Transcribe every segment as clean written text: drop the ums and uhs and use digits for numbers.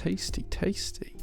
Tasty, tasty.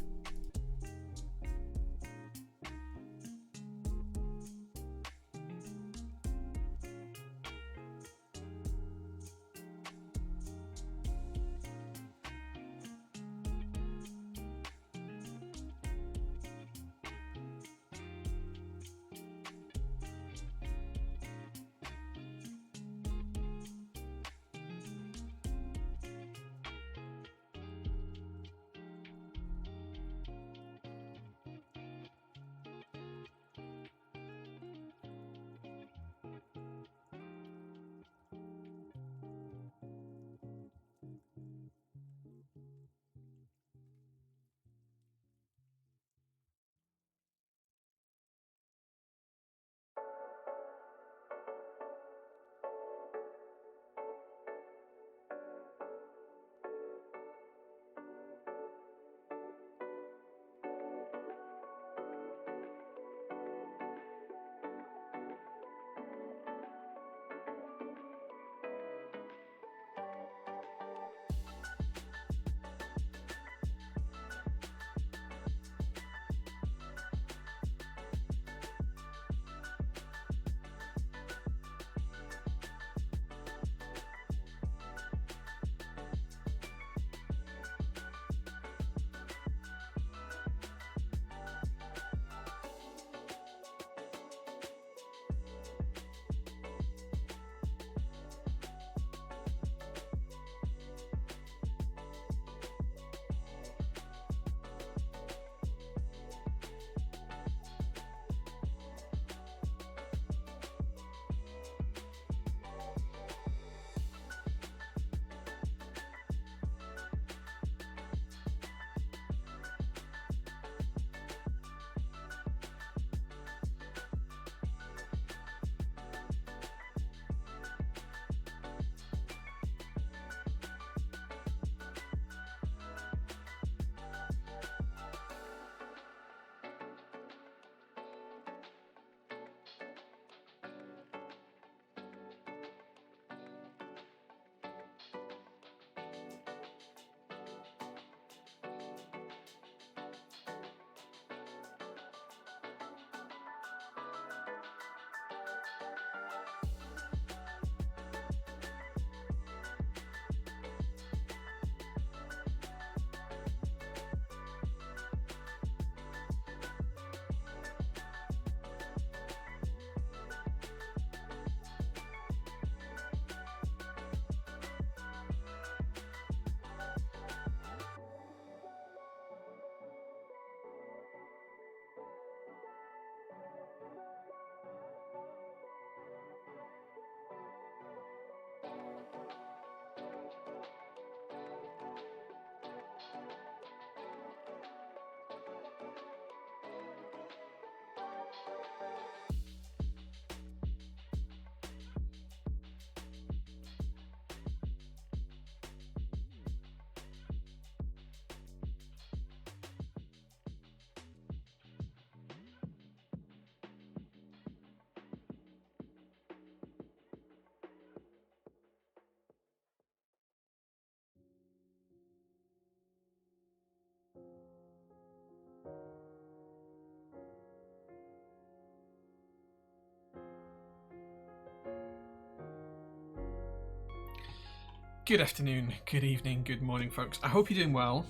Good afternoon, good evening, good morning, folks. I hope you're doing well,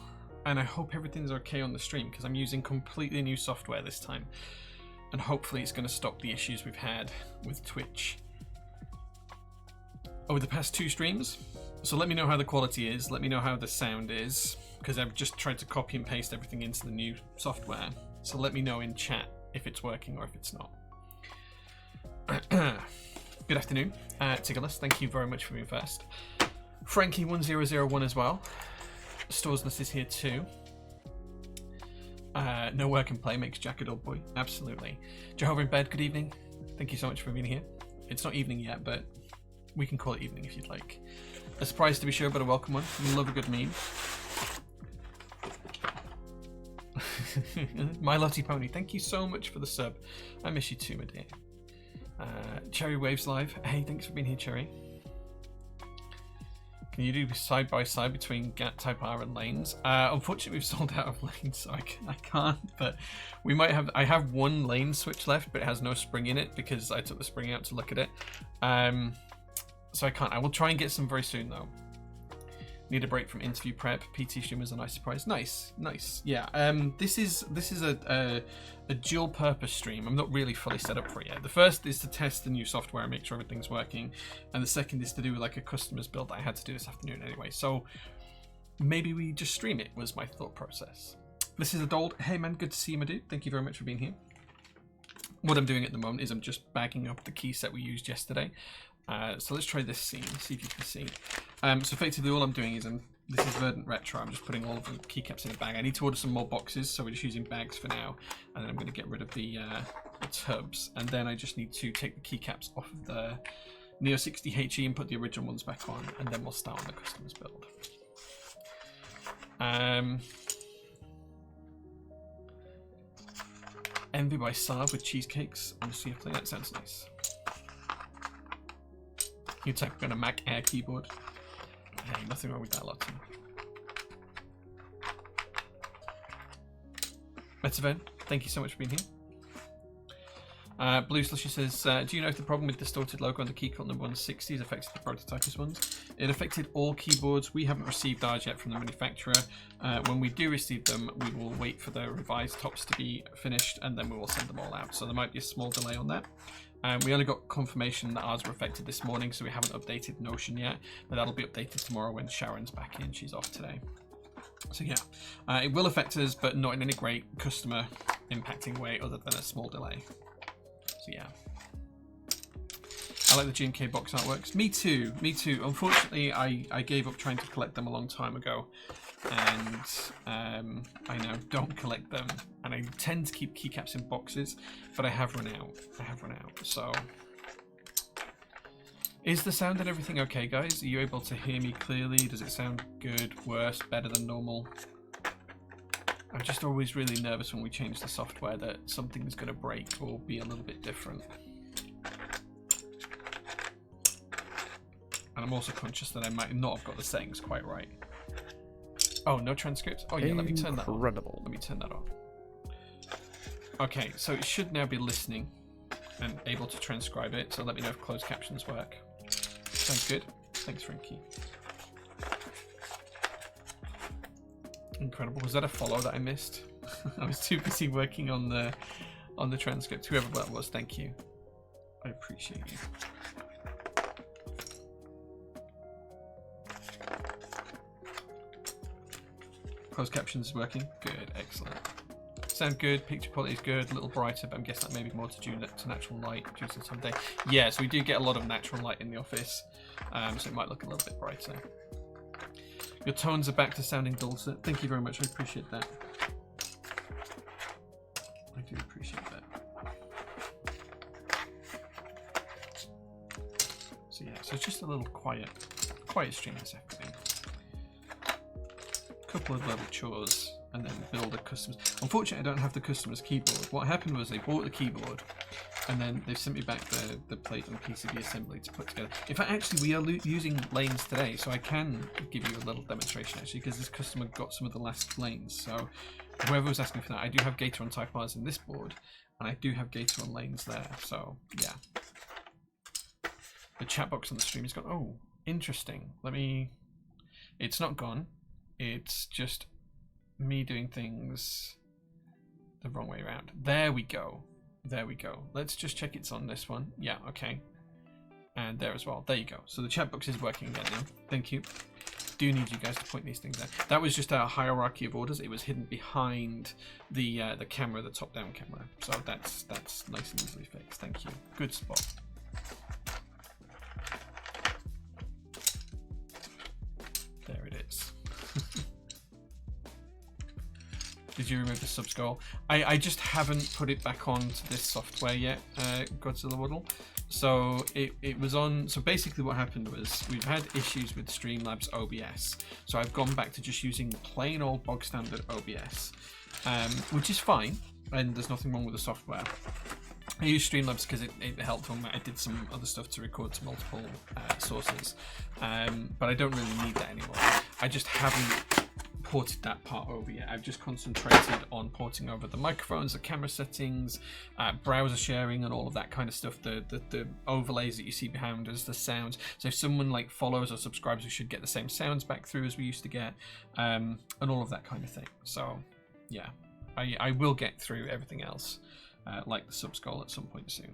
and I hope everything's okay on the stream, because I'm using completely new software this time, and hopefully it's going to stop the issues we've had with Twitch over the past two streams. So let me know how the quality is, let me know how the sound is, because I've just tried to copy and paste everything into the new software. So let me know in chat if it's working or if it's not. Good afternoon, Tiggerless, thank you very much for being first. Frankie1001 as well. Storesness is here too. No work and play makes Jack a dull boy. Absolutely. Jehovah in bed, good evening. Thank you so much for being here. It's not evening yet, but we can call it evening if you'd like. A surprise to be sure, but a welcome one. You love a good meme. My Lottie Pony, thank you so much for the sub. I miss you too, my dear. Cherry Waves Live. Hey, thanks for being here, Cherry. Can you do side by side between GAT Type R and lanes? Unfortunately, we've sold out of lanes, so I can't. But we might have. I have one lane switch left, but it has no spring in it because I took the spring out to look at it. So I can't. I will try and get some very soon though. Need a break from interview prep. PT stream is a nice surprise. Nice, nice. Yeah. This is a dual purpose stream. I'm not really fully set up for it yet. The first is to test the new software and make sure everything's working, and the second is to do like a customer's build that I had to do this afternoon anyway. So maybe we just stream it was my thought process. This is Adold. Hey man, good to see you, my dude. Thank you very much for being here. What I'm doing at the moment is I'm just bagging up the key set we used yesterday. So let's try this scene, see if you can see. So effectively all I'm doing is, this is Verdant Retro, I'm just putting all of the keycaps in a bag. I need to order some more boxes, so we're just using bags for now. And then I'm going to get rid of the tubs. And then I just need to take the keycaps off of the Neo60 HE and put the original ones back on. And then we'll start on the customer's build. Envy by Saab with cheesecakes on the CF. That sounds nice. You type on a Mac Air keyboard. Hey, nothing wrong with that, Lottie. Metaven, thank you so much for being here. Blue Slushy says, do you know if the problem with distorted logo on the keycut number 160 has affected the prototypist ones? It affected all keyboards. We haven't received ours yet from the manufacturer. When we do receive them, we will wait for the revised tops to be finished and then we will send them all out. So there might be a small delay on that. We only got confirmation that ours were affected this morning, so we haven't updated Notion yet, but that'll be updated tomorrow when Sharon's back in. She's off today. So yeah, it will affect us, but not in any great customer impacting way other than a small delay. So yeah. I like the GMK box artworks. Me too, me too. Unfortunately, I gave up trying to collect them a long time ago. And I now don't collect them, and I tend to keep keycaps in boxes, but I have run out. So is the sound and everything okay, guys? Are you able to hear me clearly? Does it sound good, worse, better than normal? I'm just always really nervous when we change the software that something's going to break or be a little bit different. And I'm also conscious that I might not have got the settings quite right. Oh, no transcripts? Oh yeah, let me turn that on. Incredible. Let me turn that on. Okay, so it should now be listening and able to transcribe it, so let me know if closed captions work. Sounds good. Thanks, Frankie. Incredible. Was that a follow that I missed? I was too busy working on the transcript. Whoever that was, thank you. I appreciate you. Closed captions is working. Good, excellent. Sound good, picture quality is good, a little brighter, but I'm guessing that may be more to due to natural light due to some day. Yeah, so we do get a lot of natural light in the office, so it might look a little bit brighter. Your tones are back to sounding dulcet. Thank you very much, I appreciate that. I do appreciate that. So yeah, so it's just a little quiet stream this afternoon. Couple of little chores and then build a customer's. Unfortunately, I don't have the customer's keyboard. What happened was they bought the keyboard and then they've sent me back the plate and PCB assembly to put together. In fact, actually, we are using lanes today, so I can give you a little demonstration actually, because this customer got some of the last lanes. So whoever was asking for that, I do have Gator on Type R's in this board, and I do have Gator on lanes there. So yeah, the chat box on the stream has gone. Oh, interesting. Let me It's not gone. It's just me doing things the wrong way around. There we go. There we go. Let's just check it's on this one. Yeah, okay. And there as well. There you go. So the chat box is working again now. Thank you. Do need you guys to point these things out. That was just a hierarchy of orders. It was hidden behind the camera, the top-down camera. So that's nice and easily fixed. Thank you. Good spot. There it is. Did you remove the subscroll? I just haven't put it back onto this software yet, Godzilla Waddle. So it was on. So basically what happened was we've had issues with Streamlabs OBS. So I've gone back to just using plain old bog standard OBS, which is fine, and there's nothing wrong with the software. I use Streamlabs because it helped when I did some other stuff to record to multiple sources, but I don't really need that anymore. I just haven't ported that part over yet. I've just concentrated on porting over the microphones, the camera settings, browser sharing, and all of that kind of stuff. The overlays that you see behind us, the sounds. So if someone like follows or subscribes, we should get the same sounds back through as we used to get, and all of that kind of thing. So yeah, I will get through everything else, like the subscroll at some point soon.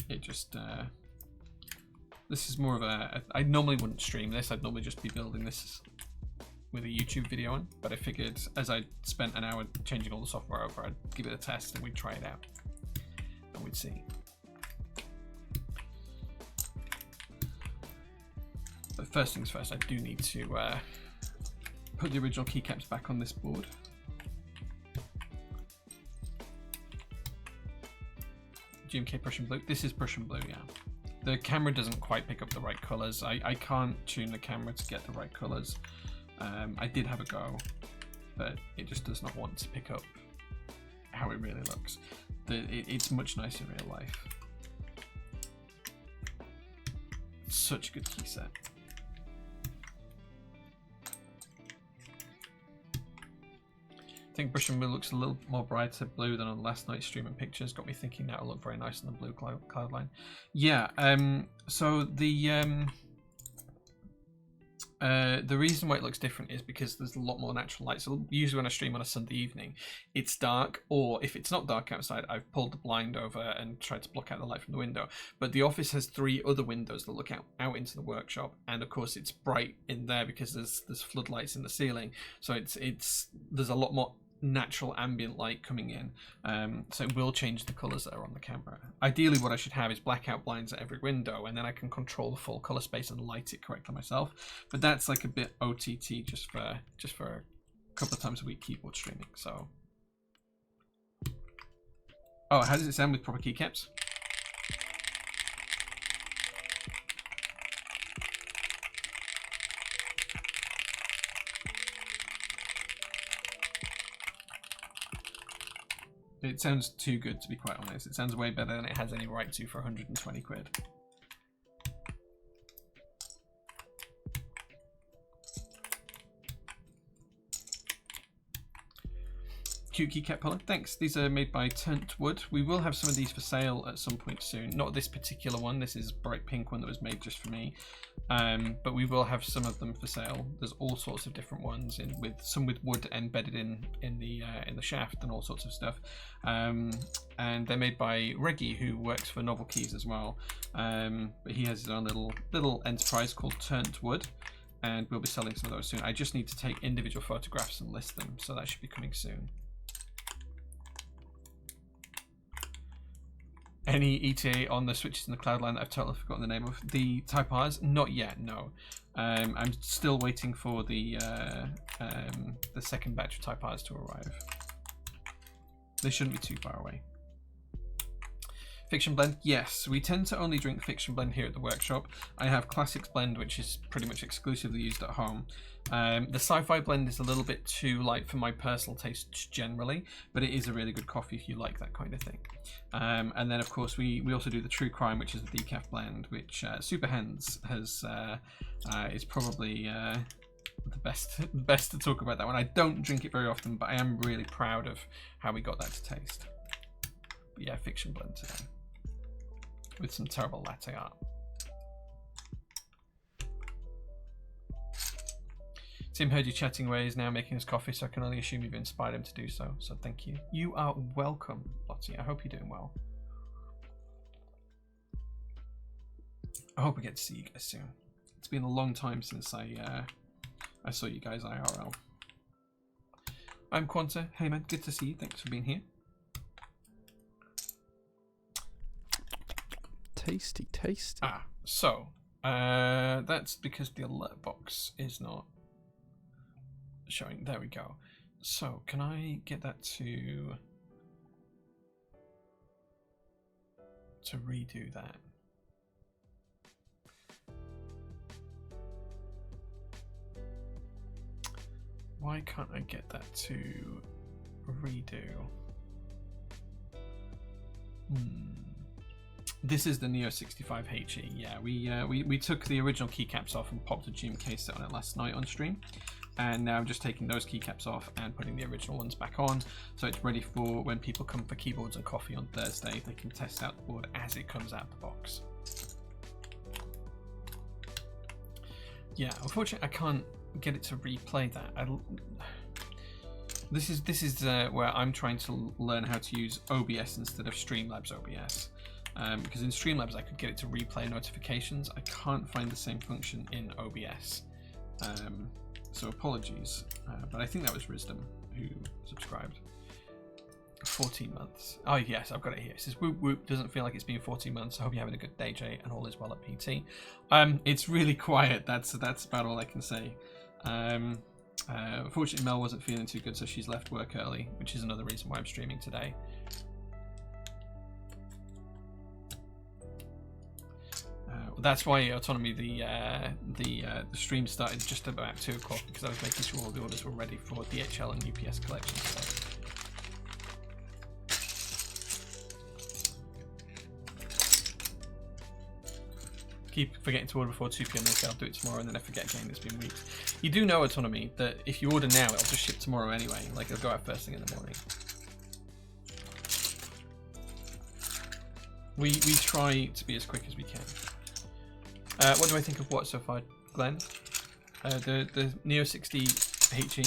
It just this is more of a, I normally wouldn't stream this, I'd normally just be building this with a YouTube video on, but I figured as I spent an hour changing all the software over, I'd give it a test and we'd try it out and we'd see. But first things first, I do need to put the original keycaps back on this board. GMK Prussian Blue, this is Prussian Blue, yeah. The camera doesn't quite pick up the right colors. I can't tune the camera to get the right colors. I did have a go, but it just does not want to pick up how it really looks. It's much nicer in real life. Such a good key set. I think Prussian Blue looks a little more brighter blue than on last night's stream and pictures. Got me thinking that'll look very nice on the blue cloud line. Yeah, so the reason why it looks different is because there's a lot more natural light. So usually when I stream on a Sunday evening, it's dark, or if it's not dark outside, I've pulled the blind over and tried to block out the light from the window. But the office has 3 other windows that look out into the workshop, and of course it's bright in there because there's floodlights in the ceiling. So there's a lot more natural ambient light coming in, so it will change the colors that are on the camera. Ideally what I should have is blackout blinds at every window, and then I can control the full color space and light it correctly myself, but that's like a bit OTT just for a couple of times a week keyboard streaming. So oh, how does it sound with proper keycaps? It sounds too good to be quite honest. It sounds way better than it has any right to for 120 quid. Cute keycap Pollen, thanks. These are made by Turnt Wood. We will have some of these for sale at some point soon. Not this particular one. This is a bright pink one that was made just for me. But we will have some of them for sale. There's all sorts of different ones, with some with wood embedded in the shaft and all sorts of stuff. And they're made by Reggie, who works for Novel Keys as well. But he has his own little enterprise called Turnt Wood, and we'll be selling some of those soon. I just need to take individual photographs and list them, so that should be coming soon. Any ETA on the switches in the cloud line that I've totally forgotten the name of? The Type Rs? Not yet, no. I'm still waiting for the second batch of Type Rs to arrive. They shouldn't be too far away. Fiction Blend, yes. We tend to only drink Fiction Blend here at the workshop. I have Classics Blend, which is pretty much exclusively used at home. The Sci-Fi Blend is a little bit too light for my personal taste generally, but it is a really good coffee if you like that kind of thing. And then of course we also do the True Crime, which is the decaf blend, which Super Hens has is probably the best to talk about that one. I don't drink it very often, but I am really proud of how we got that to taste. But yeah, Fiction Blend today. with some terrible latte art. Tim heard you chatting away, is now making us coffee, so I can only assume you've inspired him to do so. So thank you. You are welcome, Lottie. I hope you're doing well. I hope we get to see you guys soon. It's been a long time since I saw you guys IRL. I'm Quanta. Hey man, good to see you. Thanks for being here. Tasty, tasty. So that's because the alert box is not showing. There we go. So can I get that to redo that? Why can't I get that to redo? This is the Neo65 HE. Yeah, we took the original keycaps off and popped a Gym case on it last night on stream, and now I'm just taking those keycaps off and putting the original ones back on, so it's ready for when people come for keyboards and coffee on Thursday. They can test out the board as it comes out the box. Yeah, unfortunately, I can't get it to replay that. This is where I'm trying to learn how to use OBS instead of Streamlabs OBS. Because in Streamlabs I could get it to replay notifications. I can't find the same function in OBS. So apologies. But I think that was Wisdom who subscribed. 14 months. Oh yes, I've got it here. It says whoop whoop, doesn't feel like it's been 14 months. I hope you're having a good day, Jay, and all is well at PT. It's really quiet. That's about all I can say. Unfortunately, Mel wasn't feeling too good, so she's left work early, which is another reason why I'm streaming today. That's why Autonomy, the stream started just about 2 o'clock, because I was making sure all the orders were ready for DHL and UPS collection. So. Keep forgetting to order before 2 PM. They say I'll do it tomorrow, and then I forget again. It's been weeks. You do know, Autonomy, that if you order now, it'll just ship tomorrow anyway. Like, it'll go out first thing in the morning. We try to be as quick as we can. What do I think of what so far, Glenn? The Neo 60 HE,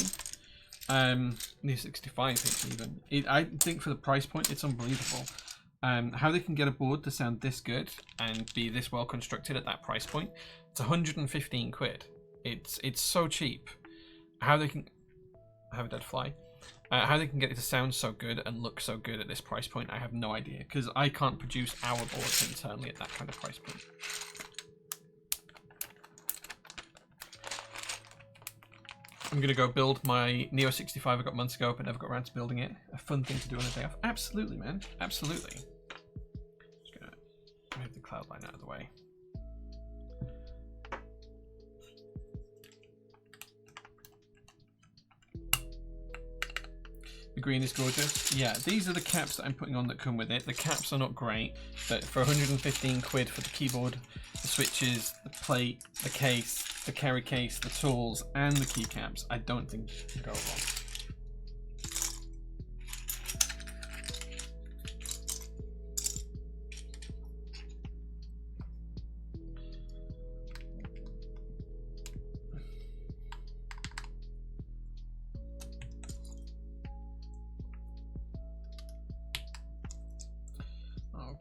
Neo 65 HE even. I think for the price point, it's unbelievable. How they can get a board to sound this good and be this well constructed at that price point. It's 115 quid. It's so cheap. How they can have a dead fly. How they can get it to sound so good and look so good at this price point, I have no idea, because I can't produce our boards internally at that kind of price point. I'm going to go build my Neo 65 I got months ago, but never got around to building it. A fun thing to do on a day off. Absolutely, man. Absolutely. Just going to move the cloud line out of the way. The green is gorgeous. Yeah, these are the caps that I'm putting on that come with it. The caps are not great, but for 115 quid for the keyboard, the switches, the plate, the case, the carry case, the tools, and the keycaps, I don't think you can go wrong.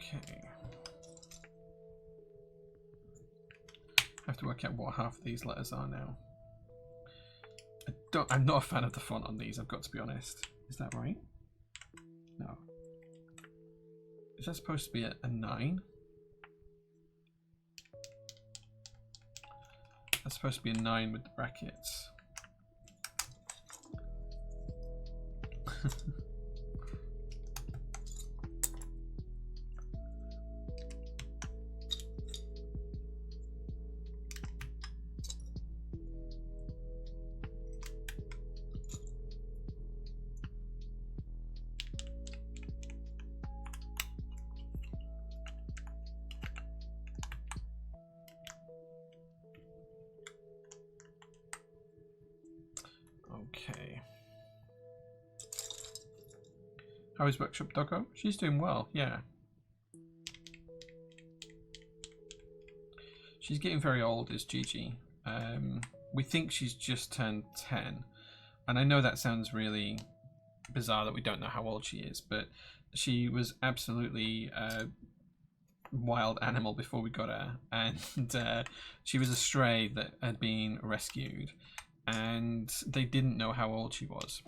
Okay. I have to work out what half of these letters are now. I'm not a fan of the font on these, I've got to be honest. Is that right? No. Is that supposed to be a 9? That's supposed to be a 9 with the brackets. Okay. How is Workshop Doggo? She's doing well, yeah. She's getting very old, is Gigi. We think she's just turned 10. And I know that sounds really bizarre that we don't know how old she is, but she was absolutely a wild animal before we got her. And she was a stray that had been rescued. And they didn't know how old she was.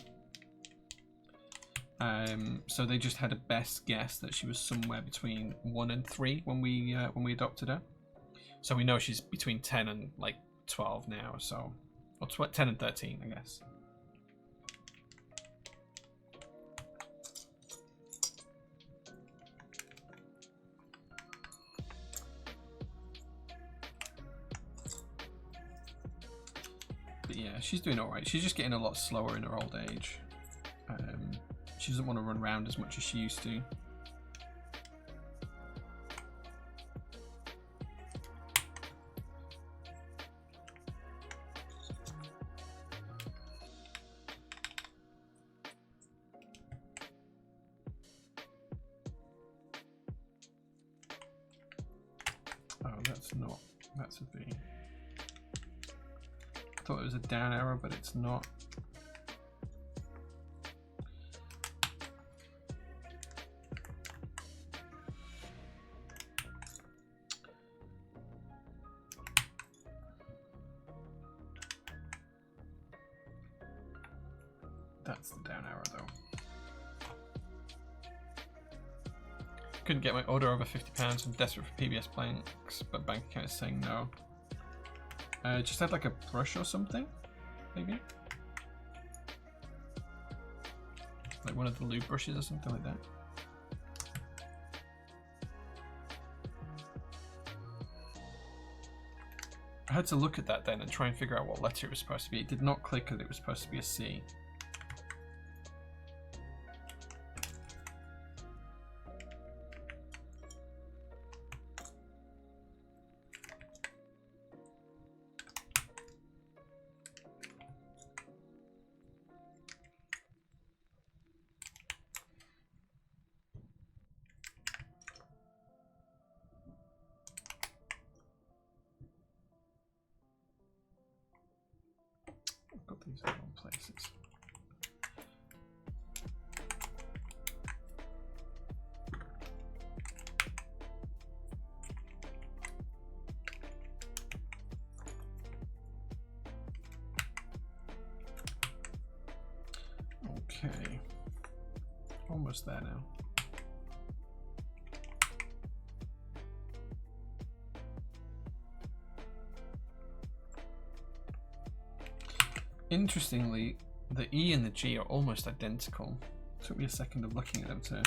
So they just had a best guess that she was somewhere between 1 and 3 when we adopted her. So we know she's between 10 and like 12 now, so or 10 and 13, I guess. But yeah, she's doing all right. She's just getting a lot slower in her old age. She doesn't want to run around as much as she used to. Oh, that's not. That's a V. I thought it was a down arrow, but it's not. That's the down arrow though. Couldn't get my order over £50. I'm desperate for PBS blanks, but bank account is saying no. Just had like a brush or something, maybe? Like one of the lube brushes or something like that. I had to look at that then and try and figure out what letter it was supposed to be. It did not click that it was supposed to be a C. Got these in the wrong places. Okay, almost there now. Interestingly, the E and the G are almost identical. It took me a second of looking at them to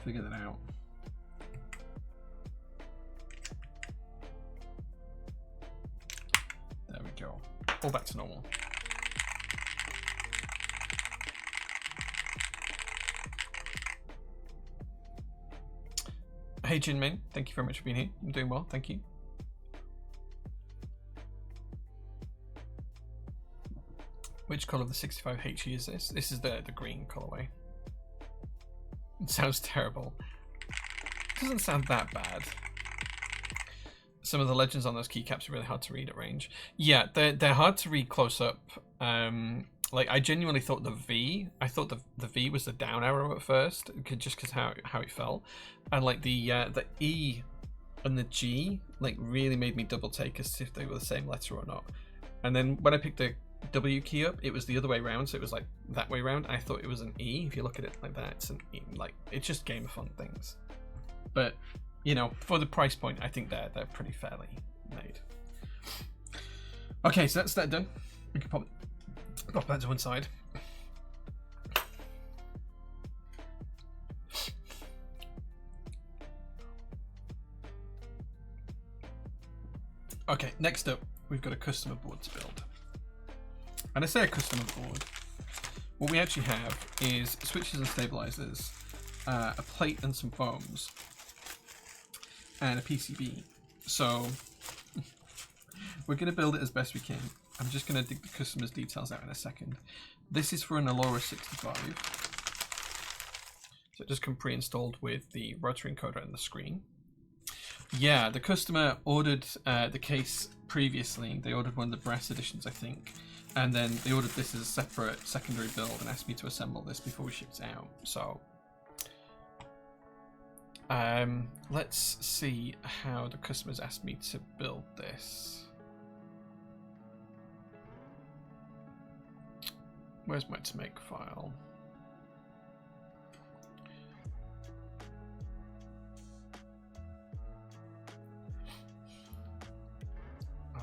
figure that out. There we go. All back to normal. Hey Jinming, thank you very much for being here. I'm doing well, thank you. Which colour of the 65HE is this? This is the green colourway. It sounds terrible. It doesn't sound that bad. Some of the legends on those keycaps are really hard to read at range. Yeah, they're hard to read close up. Like I genuinely thought the V V was the down arrow at first, just because how it felt, and like the E and the G like really made me double take as if they were the same letter or not. And then when I picked the W key up, it was the other way around, so it was like that way around. I thought it was an E. If you look at it like that, it's an E. Like it's just Game of Fun things. But you know, for the price point, I think they're pretty fairly made. Okay, so that's that done. We can pop that to one side. Okay, next up, we've got a customer board to build. And I say a customer board. What we actually have is switches and stabilizers, a plate and some foams, and a PCB. So we're going to build it as best we can. I'm just going to dig the customer's details out in a second. This is for an Ellora65. So it just come pre-installed with the rotary encoder and the screen. Yeah, the customer ordered the case previously. They ordered one of the brass editions, I think. And then they ordered this as a separate secondary build and asked me to assemble this before we shipped it out. So, let's see how the customer's asked me to build this. Where's my to make file?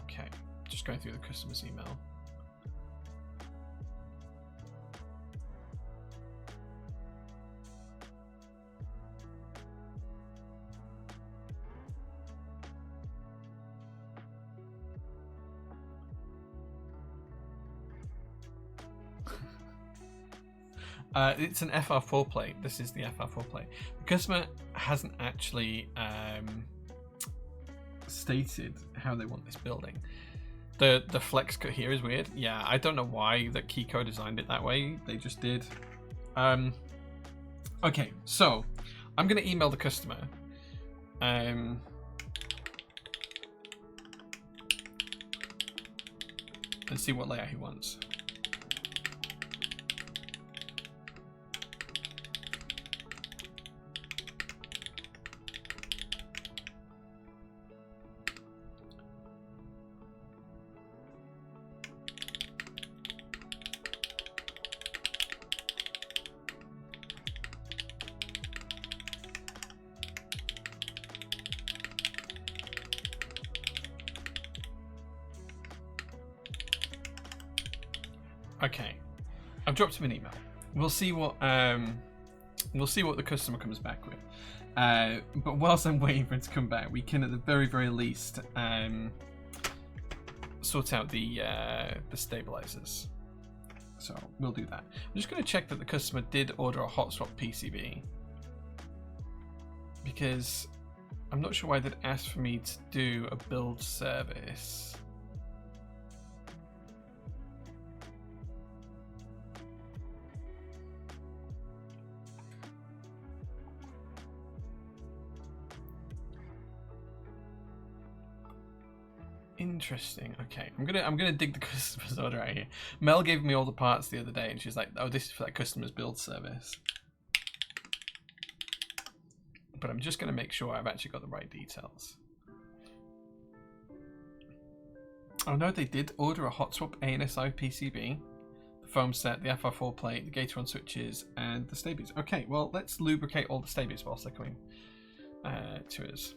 Okay, just going through the customer's email. It's an FR4 plate. This is the FR4 plate. The customer hasn't actually stated how they want this building. The flex cut here is weird. Yeah, I don't know why the Kiko designed it that way. They just did. Okay, so I'm gonna email the customer. And see what layout he wants. Okay, I've dropped him an email. We'll see what the customer comes back with. But whilst I'm waiting for it to come back, we can at the very least sort out the stabilizers. So we'll do that. I'm just going to check that the customer did order a hot swap PCB, because I'm not sure why they'd asked for me to do a build service. Interesting. Okay, I'm gonna dig the customer's order out here. Mel gave me all the parts the other day, and she's like, "Oh, this is for that customer's build service." But I'm just gonna make sure I've actually got the right details. Oh no, they did order a hot swap ANSI PCB, the foam set, the FR4 plate, the Gator on switches, and the stabies. Okay, well let's lubricate all the stabies whilst they're coming to us.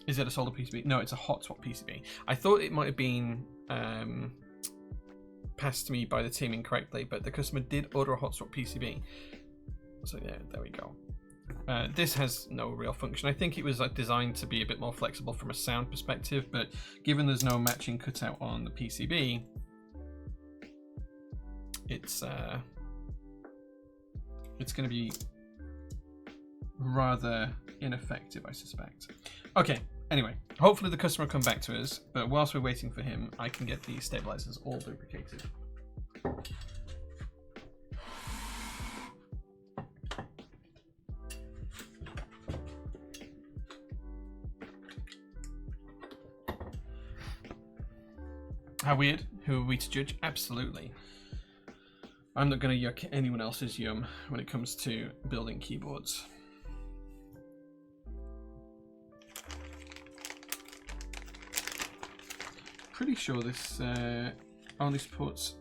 Is it a solder PCB? No, it's a hot swap PCB. I thought it might have been passed to me by the team incorrectly, but the customer did order a hot swap PCB. So yeah, there we go. This has no real function. I think it was designed to be a bit more flexible from a sound perspective, but given there's no matching cutout on the PCB, it's going to be rather ineffective, I suspect. Okay. Anyway, hopefully the customer will come back to us, but whilst we're waiting for him, I can get the stabilizers all lubricated. How weird? Who are we to judge? Absolutely. I'm not going to yuck anyone else's yum when it comes to building keyboards. Pretty sure this only supports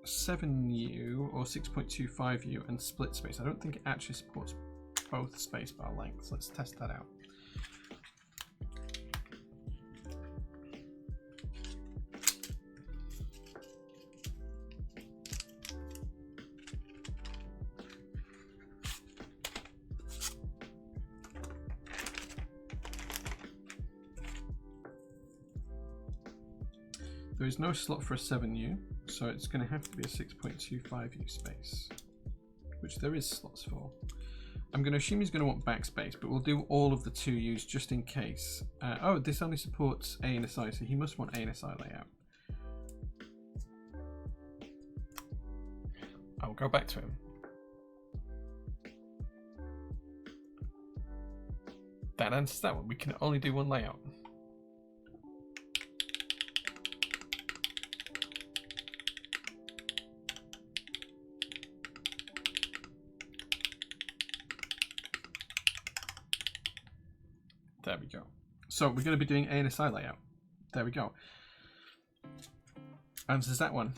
7U or 6.25U and split space. I don't think it actually supports both spacebar lengths. Let's test that out. There is no slot for a 7U, so it's going to have to be a 6.25U space, which there is slots for. I'm going to assume he's going to want backspace, but we'll do all of the 2Us just in case. Oh, this only supports ANSI, so he must want ANSI layout. I'll go back to him. that answers that one. We can only do one layout. There we go. So we're going to be doing ANSI layout. There we go. Answers that one.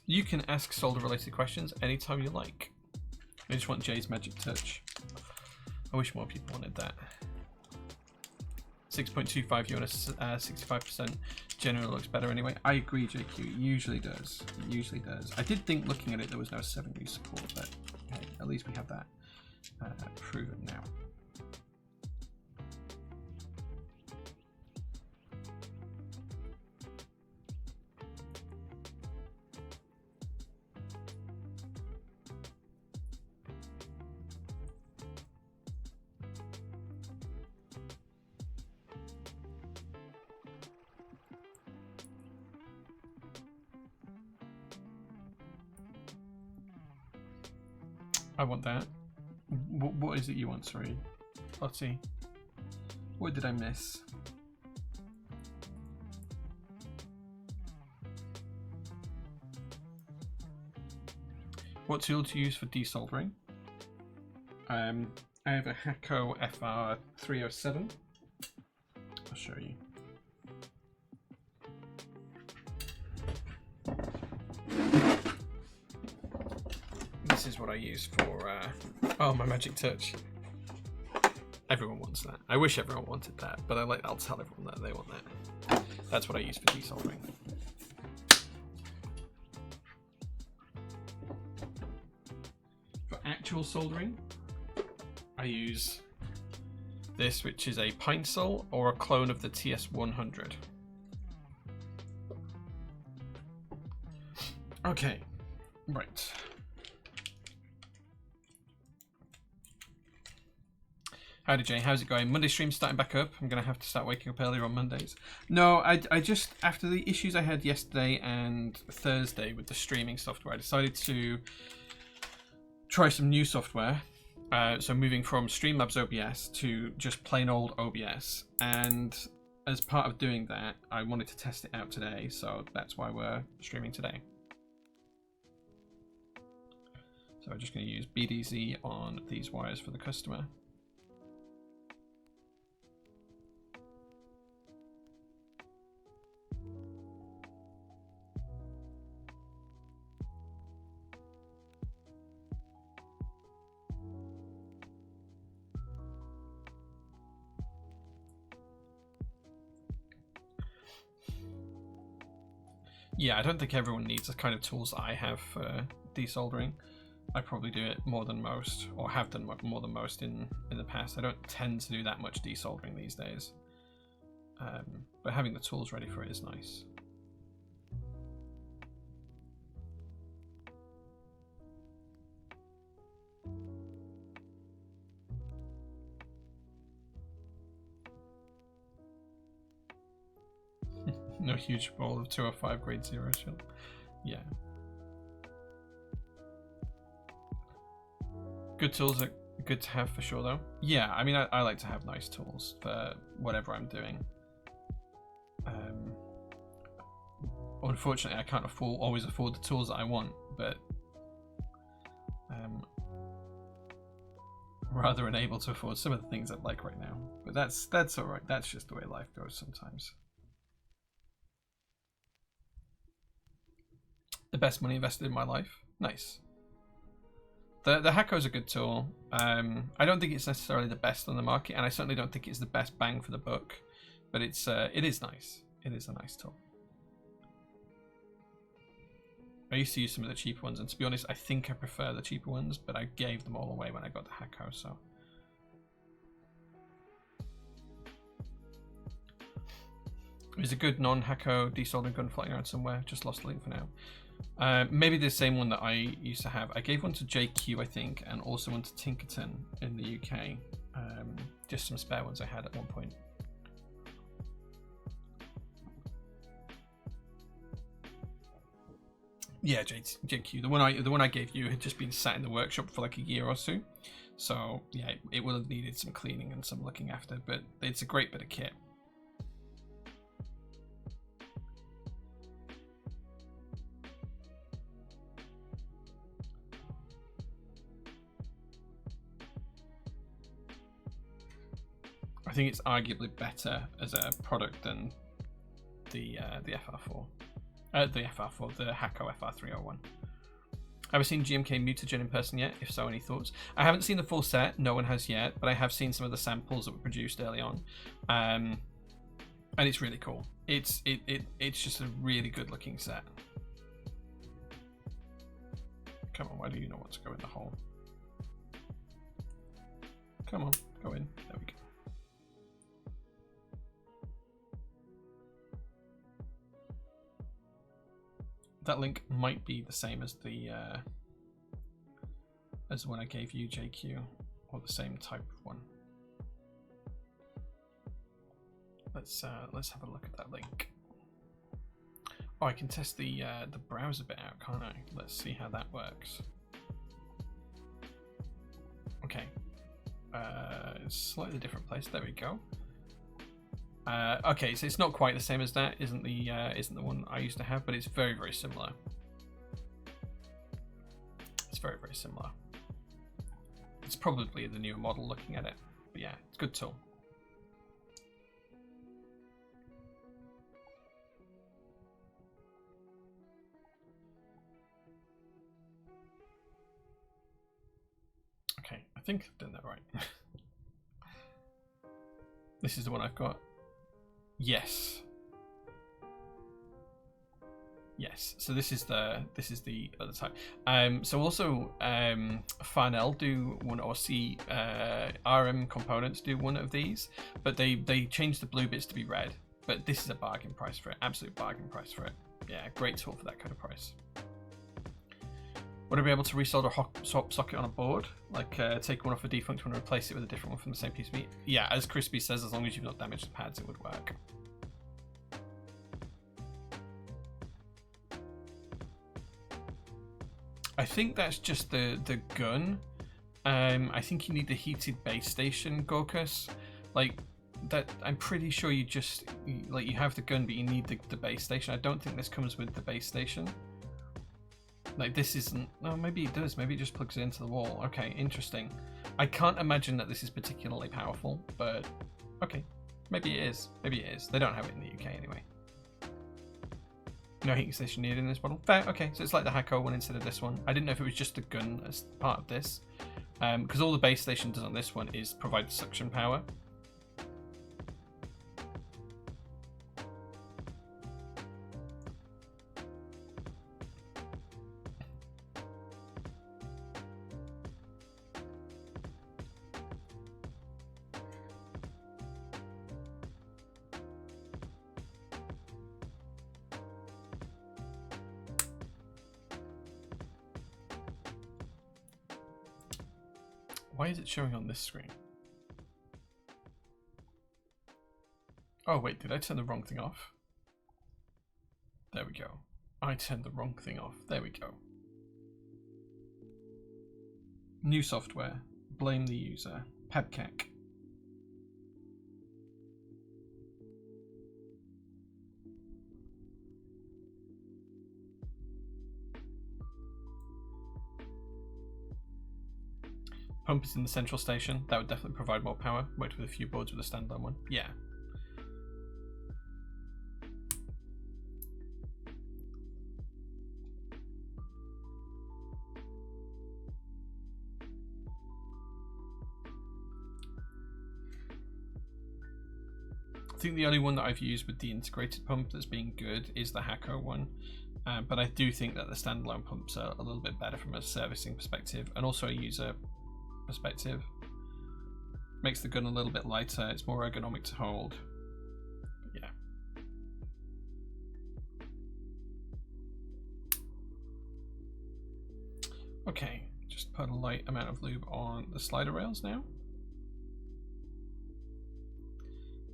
You can ask solder related questions anytime you like. I just want Jay's magic touch. I wish more people wanted that. 6.25 units, 65%. Generally looks better anyway. I agree, JQ. It usually does. It usually does. I did think looking at it there was no 7U support, but hey, at least we have that proven now. I want that. What is it you want, sorry? Lottie. What did I miss? What tool to use for desoldering? I have a Hacko FR307. I'll show you. This is what I use for, oh, my magic touch. Everyone wants that. I wish everyone wanted that, but I'll tell everyone that they want that. That's what I use for desoldering. For actual soldering, I use this, which is a pine sol or a clone of the TS100. Okay, right. Howdy Jay, how's it going? Monday stream's starting back up. I'm going to have to start waking up earlier on Mondays. No, I just, after the issues I had yesterday and Thursday with the streaming software, I decided to try some new software. So moving from Streamlabs OBS to just plain old OBS. And as part of doing that, I wanted to test it out today. So that's why we're streaming today. So I'm just going to use BDZ on these wires for the customer. Yeah, I don't think everyone needs the kind of tools I have for desoldering. I probably do it more than most, or have done more than most in the past. I don't tend to do that much desoldering these days. But having the tools ready for it is nice. No huge bowl of 205 grade 0 chill. Yeah. Good tools are good to have for sure though. Yeah, I mean I like to have nice tools for whatever I'm doing. Unfortunately I can't always afford the tools that I want, but rather unable to afford some of the things I'd like right now. But that's alright, that's just the way life goes sometimes. The best money invested in my life. Nice. The Hacko is a good tool. I don't think it's necessarily the best on the market, and I certainly don't think it's the best bang for the buck, but it is nice. It is a nice tool. I used to use some of the cheaper ones, and to be honest, I think I prefer the cheaper ones, but I gave them all away when I got the Hacko, so. There's a good non-Hacko desoldering gun floating around somewhere. Just lost the link for now. Maybe the same one that I used to have. I gave one to JQ, I think, and also one to Tinkerton in the UK. Just some spare ones I had at one point. Yeah, JQ. The one I gave you had just been sat in the workshop for like a year or so. So yeah, it will have needed some cleaning and some looking after, but it's a great bit of kit. I think it's arguably better as a product than the FR4, the Hako FR301. Have I seen GMK Mutagen in person yet? If so, any thoughts? I haven't seen the full set. No one has yet, but I have seen some of the samples that were produced early on, and it's really cool. It's just a really good looking set. Come on, why do you not want to go in the hole? Come on, go in. There we go. That link might be the same as the one I gave you, JQ, or the same type of one. Let's have a look at that link. Oh, I can test the browser bit out, can't I? Let's see how that works. Okay, it's a slightly different place. There we go. Okay, so it's not quite the same as that. Isn't the one I used to have, but it's very, very similar. It's very, very similar. It's probably the newer model looking at it, but yeah, it's a good tool. Okay, I think I've done that right. This is the one I've got. Yes. Yes. So this is the other type. So also Farnell do one, or RM Components do one of these, but they changed the blue bits to be red. But this is a bargain price for it. Absolute bargain price for it. Yeah, great tool for that kind of price. Would I be able to resolder a swap socket on a board? Like take one off a defunct one and replace it with a different one from the same piece of meat? Yeah, as Crispy says, as long as you've not damaged the pads, it would work. I think that's just the gun. I think you need the heated base station, Gorkus. Like that, I'm pretty sure you just you have the gun, but you need the base station. I don't think this comes with the base station. Like this isn't. Oh, maybe it does. Maybe it just plugs it into the wall. Okay, interesting. I can't imagine that this is particularly powerful, but okay, maybe it is. Maybe it is. They don't have it in the UK anyway. No heating station needed in this model. Fair. Okay, so it's like the Hako one instead of this one. I didn't know if it was just the gun as part of this, because all the base station does on this one is provide suction power. Why is it showing on this screen? Oh wait, did I turn the wrong thing off? There we go. I turned the wrong thing off. There we go. New software. Blame the user. Pebkek. Pump is in the central station. That would definitely provide more power. Worked with a few boards with a standalone one. Yeah. I think the only one that I've used with the integrated pump that's been good is the Hako one. But I do think that the standalone pumps are a little bit better from a servicing perspective and also a user perspective. Makes the gun a little bit lighter, it's more ergonomic to hold. But yeah. Okay, just put a light amount of lube on the slider rails now.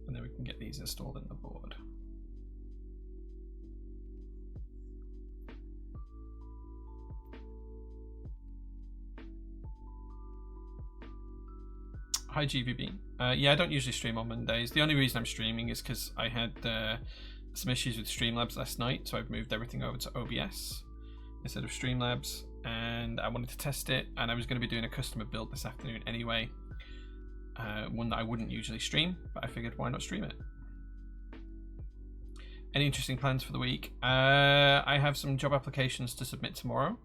And then we can get these installed in the board. Hi GVB. Yeah, I don't usually stream on Mondays. The only reason I'm streaming is because I had some issues with Streamlabs last night, so I've moved everything over to OBS instead of Streamlabs, and I wanted to test it, and I was going to be doing a customer build this afternoon anyway, one that I wouldn't usually stream, but I figured why not stream it. Any interesting plans for the week? I have some job applications to submit tomorrow.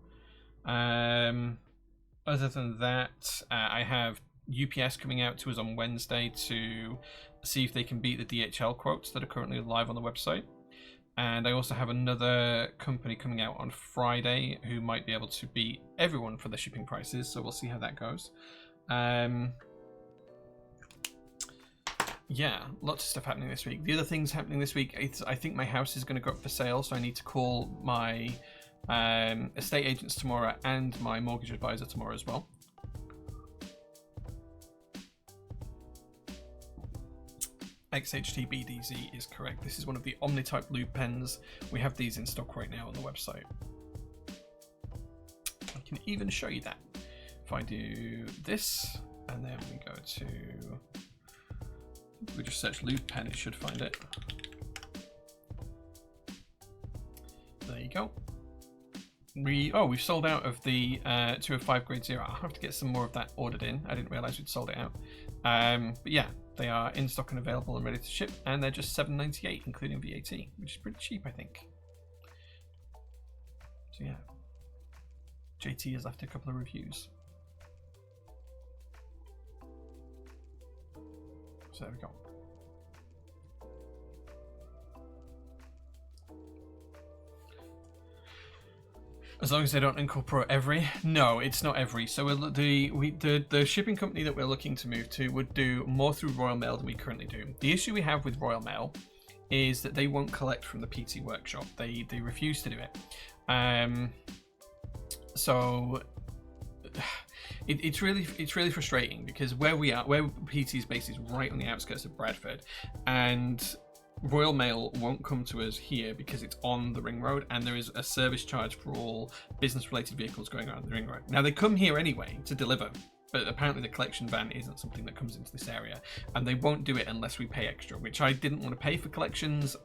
Other than that, I have UPS coming out to us on Wednesday to see if they can beat the DHL quotes that are currently live on the website. And I also have another company coming out on Friday who might be able to beat everyone for the shipping prices, so we'll see how that goes. Yeah, lots of stuff happening this week. The other things happening this week, I think my house is going to go up for sale, so I need to call my estate agents tomorrow and my mortgage advisor tomorrow as well. XHTBDZ is correct. This is one of the Omni-type lube pens. We have these in stock right now on the website. I can even show you that. If I do this, and then we go to... we just search lube pen, it should find it. There you go. We've sold out of the 205 grade 0. I'll have to get some more of that ordered in. I didn't realize we'd sold it out. But yeah, they are in stock and available and ready to ship, and they're just $7.98 including VAT, which is pretty cheap, I think. So yeah, JT has left a couple of reviews. So there we go. As long as they don't incorporate every. No, it's not every. So the shipping company that we're looking to move to would do more through Royal Mail than we currently do. The issue we have with Royal Mail is that they won't collect from the PT workshop. They refuse to do it. So it's really frustrating because where PT's base is right on the outskirts of Bradford, and Royal Mail won't come to us here because it's on the ring road, and there is a service charge for all business related vehicles going around the ring road. Now they come here anyway to deliver, but apparently the collection van isn't something that comes into this area, and they won't do it unless we pay extra, which I didn't want to pay for collections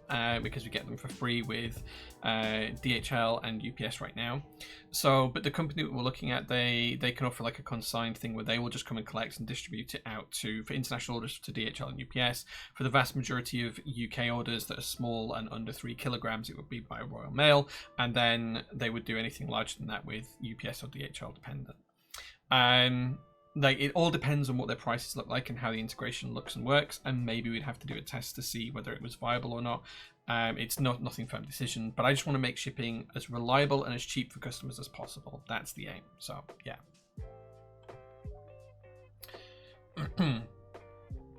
because we get them for free with DHL and UPS right now. So, but the company that we're looking at, they can offer like a consigned thing where they will just come and collect and distribute it out for international orders to DHL and UPS. For the vast majority of UK orders that are small and under 3 kilograms, it would be by Royal Mail, and then they would do anything larger than that with UPS or DHL dependent. Like, it all depends on what their prices look like and how the integration looks and works, and maybe we'd have to do a test to see whether it was viable or not. It's nothing firm decision, but I just want to make shipping as reliable and as cheap for customers as possible. That's the aim. So yeah.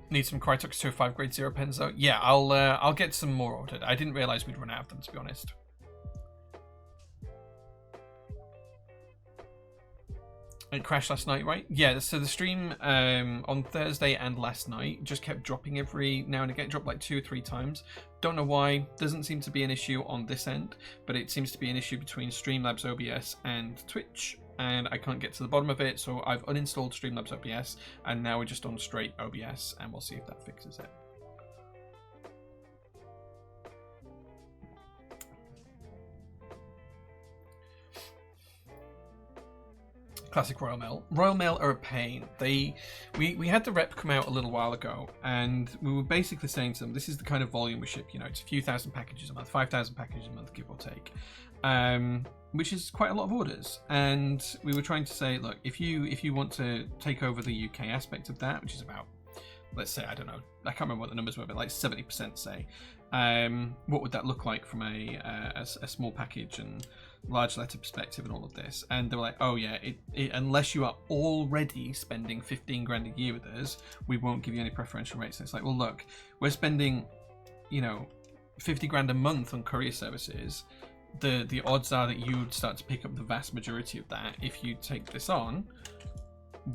Need some Crytox 205 grade 0 pens though. Yeah, I'll get some more ordered. I didn't realize we'd run out of them, to be honest. It crashed last night, right? Yeah, so the stream on Thursday and last night just kept dropping every now and again. It dropped like 2 or 3 times. Don't know why. Doesn't seem to be an issue on this end, but it seems to be an issue between Streamlabs OBS and Twitch, and I can't get to the bottom of it, so I've uninstalled Streamlabs OBS, and now we're just on straight OBS, and we'll see if that fixes it. Classic Royal Mail. Royal Mail are a pain. We had the rep come out a little while ago, and we were basically saying to them, this is the kind of volume we ship. You know, it's a few thousand packages a month, 5,000 packages a month, give or take, which is quite a lot of orders. And we were trying to say, look, if you want to take over the UK aspect of that, which is about, let's say, I don't know, I can't remember what the numbers were, but like 70%, say, what would that look like from a small package and large letter perspective and all of this? And they were like, oh yeah, unless you are already spending 15 grand a year with us, we won't give you any preferential rates. And it's like, well, look, we're spending, you know, 50 grand a month on courier services. The odds are that you would start to pick up the vast majority of that if you take this on.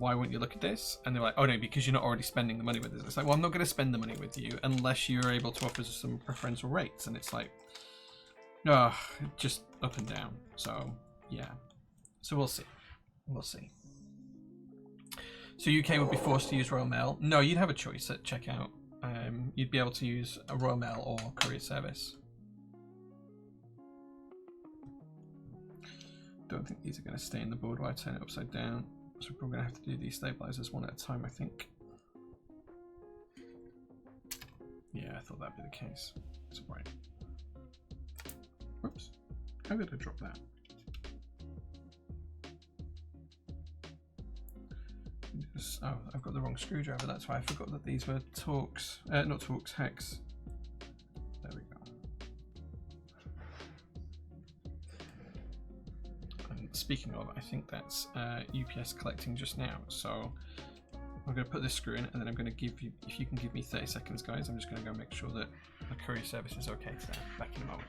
Why won't you look at this? And they're like, oh no, because you're not already spending the money with us. It's like, well, I'm not going to spend the money with you unless you're able to offer some preferential rates. And it's like, oh, just up and down. So yeah, so we'll see. So UK would be forced to use Royal Mail? No, you'd have a choice at checkout. You'd be able to use a Royal Mail or courier service. Don't think these are going to stay in the board while I turn it upside down. So we're probably going to have to do these stabilizers one at a time, I think. Yeah, I thought that'd be the case. That's right. Whoops. How did I drop that? Oh, I've got the wrong screwdriver. That's why I forgot that these were Torx. Not Torx, Hex. There we go. And speaking of, I think that's UPS collecting just now. So I'm going to put this screw in, and then I'm going to give you, if you can give me 30 seconds, guys, I'm just going to go make sure that the courier service is okay for that. Back in a moment.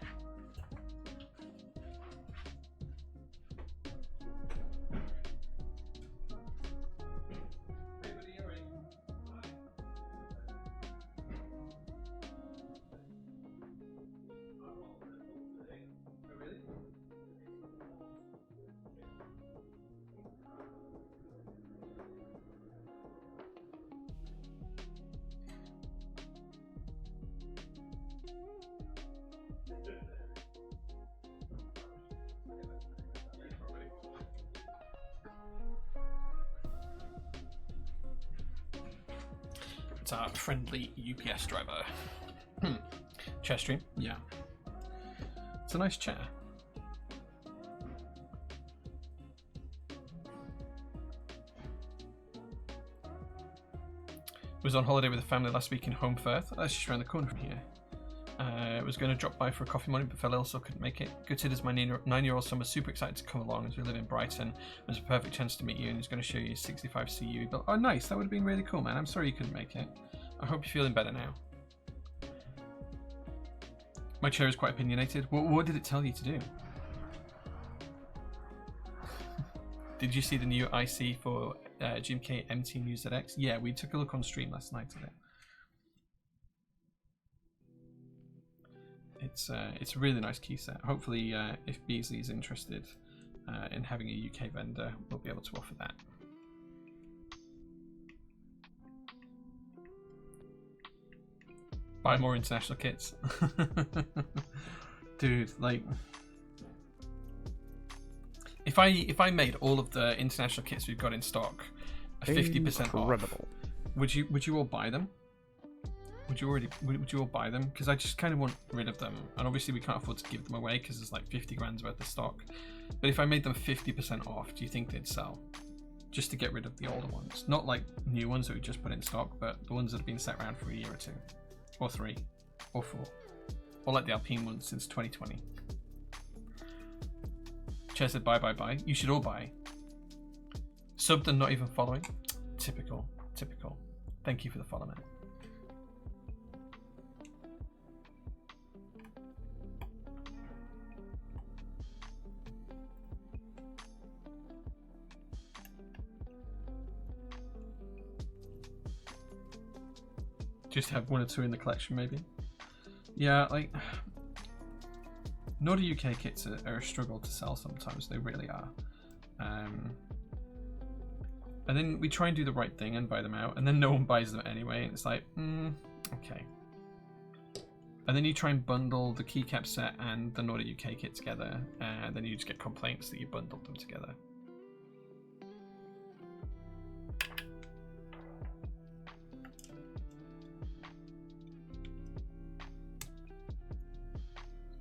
Our friendly UPS driver. Chair stream? Yeah. It's a nice chair. Was on holiday with the family last week in Home Firth. That's just around the corner from here. Was going to drop by for a coffee morning but fell ill, so couldn't make it. Gutted as my 9-year-old son was super excited to come along as we live in Brighton. It was a perfect chance to meet you, and he's going to show you his 65 CU. But oh, nice! That would have been really cool, man. I'm sorry you couldn't make it. I hope you're feeling better now. My chair is quite opinionated. What did it tell you to do? Did you see the new IC for GMK MT News ZX? Yeah, we took a look on stream last night at it. It's a really nice key set. Hopefully, if Beasley is interested in having a UK vendor, we'll be able to offer that. Buy more international kits. Dude, like, if I made all of the international kits we've got in stock 50% off, would you all buy them? Would you all buy them? Because I just kind of want rid of them, and obviously we can't afford to give them away because there's like 50 grand's worth of stock. But if I made them 50% off, do you think they'd sell? Just to get rid of the older ones, not like new ones that we just put in stock, but the ones that have been sat around for a year or two, or 3, or 4, or like the Alpine ones since 2020. Chair said bye. You should all buy. Subbed and not even following. Typical. Thank you for the follow, man. Just have 1 or 2 in the collection, maybe. Yeah, like, Nordic UK kits are a struggle to sell sometimes. They really are. And then we try and do the right thing and buy them out, and then no one buys them anyway. And it's like, okay. And then you try and bundle the keycap set and the Nordic UK kit together, and then you just get complaints that you bundled them together.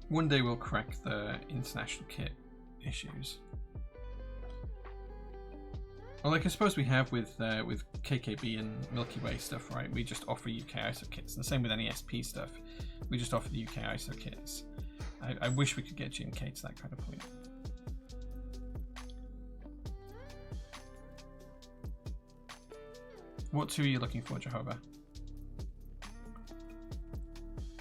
One day we'll crack the international kit issues. Well, like I suppose we have with KKB and Milky Way stuff, right? We just offer UK ISO kits, and the same with any SP stuff. We just offer the UK ISO kits. I wish we could get GMK to that kind of point. What 2 are you looking for, Jehovah?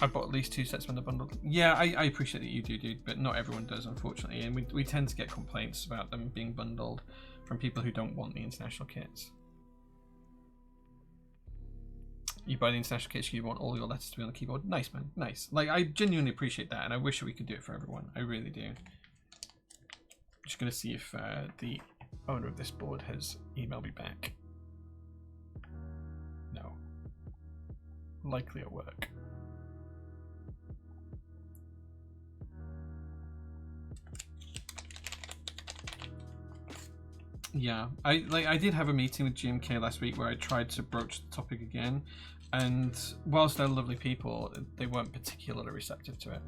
I bought at least 2 sets when they're bundled. Yeah, I appreciate that you do, dude, but not everyone does, unfortunately. And we tend to get complaints about them being bundled from people who don't want the international kits. You buy the international kits, you want all your letters to be on the keyboard. Nice, man, nice. Like, I genuinely appreciate that, and I wish we could do it for everyone. I really do. I'm just going to see if the owner of this board has emailed me back. likely at work. Yeah, I did have a meeting with GMK last week where I tried to broach the topic again, and whilst they're lovely people, they weren't particularly receptive to it.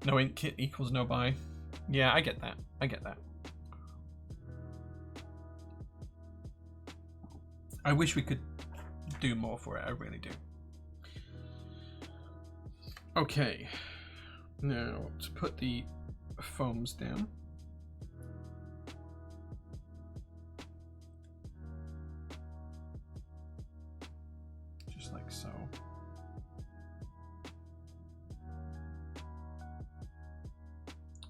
No ink kit equals no buy. Yeah, I get that. I get that. I wish we could do more for it. I really do. Okay. Now, to put the foams down. Just like so.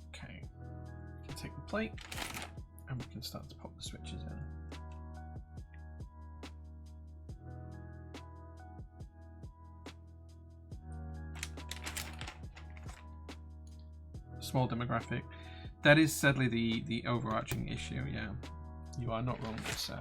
Okay. We can take the plate and we can start to pop the switches in. Small demographic. That is sadly the overarching issue. Yeah, you are not wrong, good sir.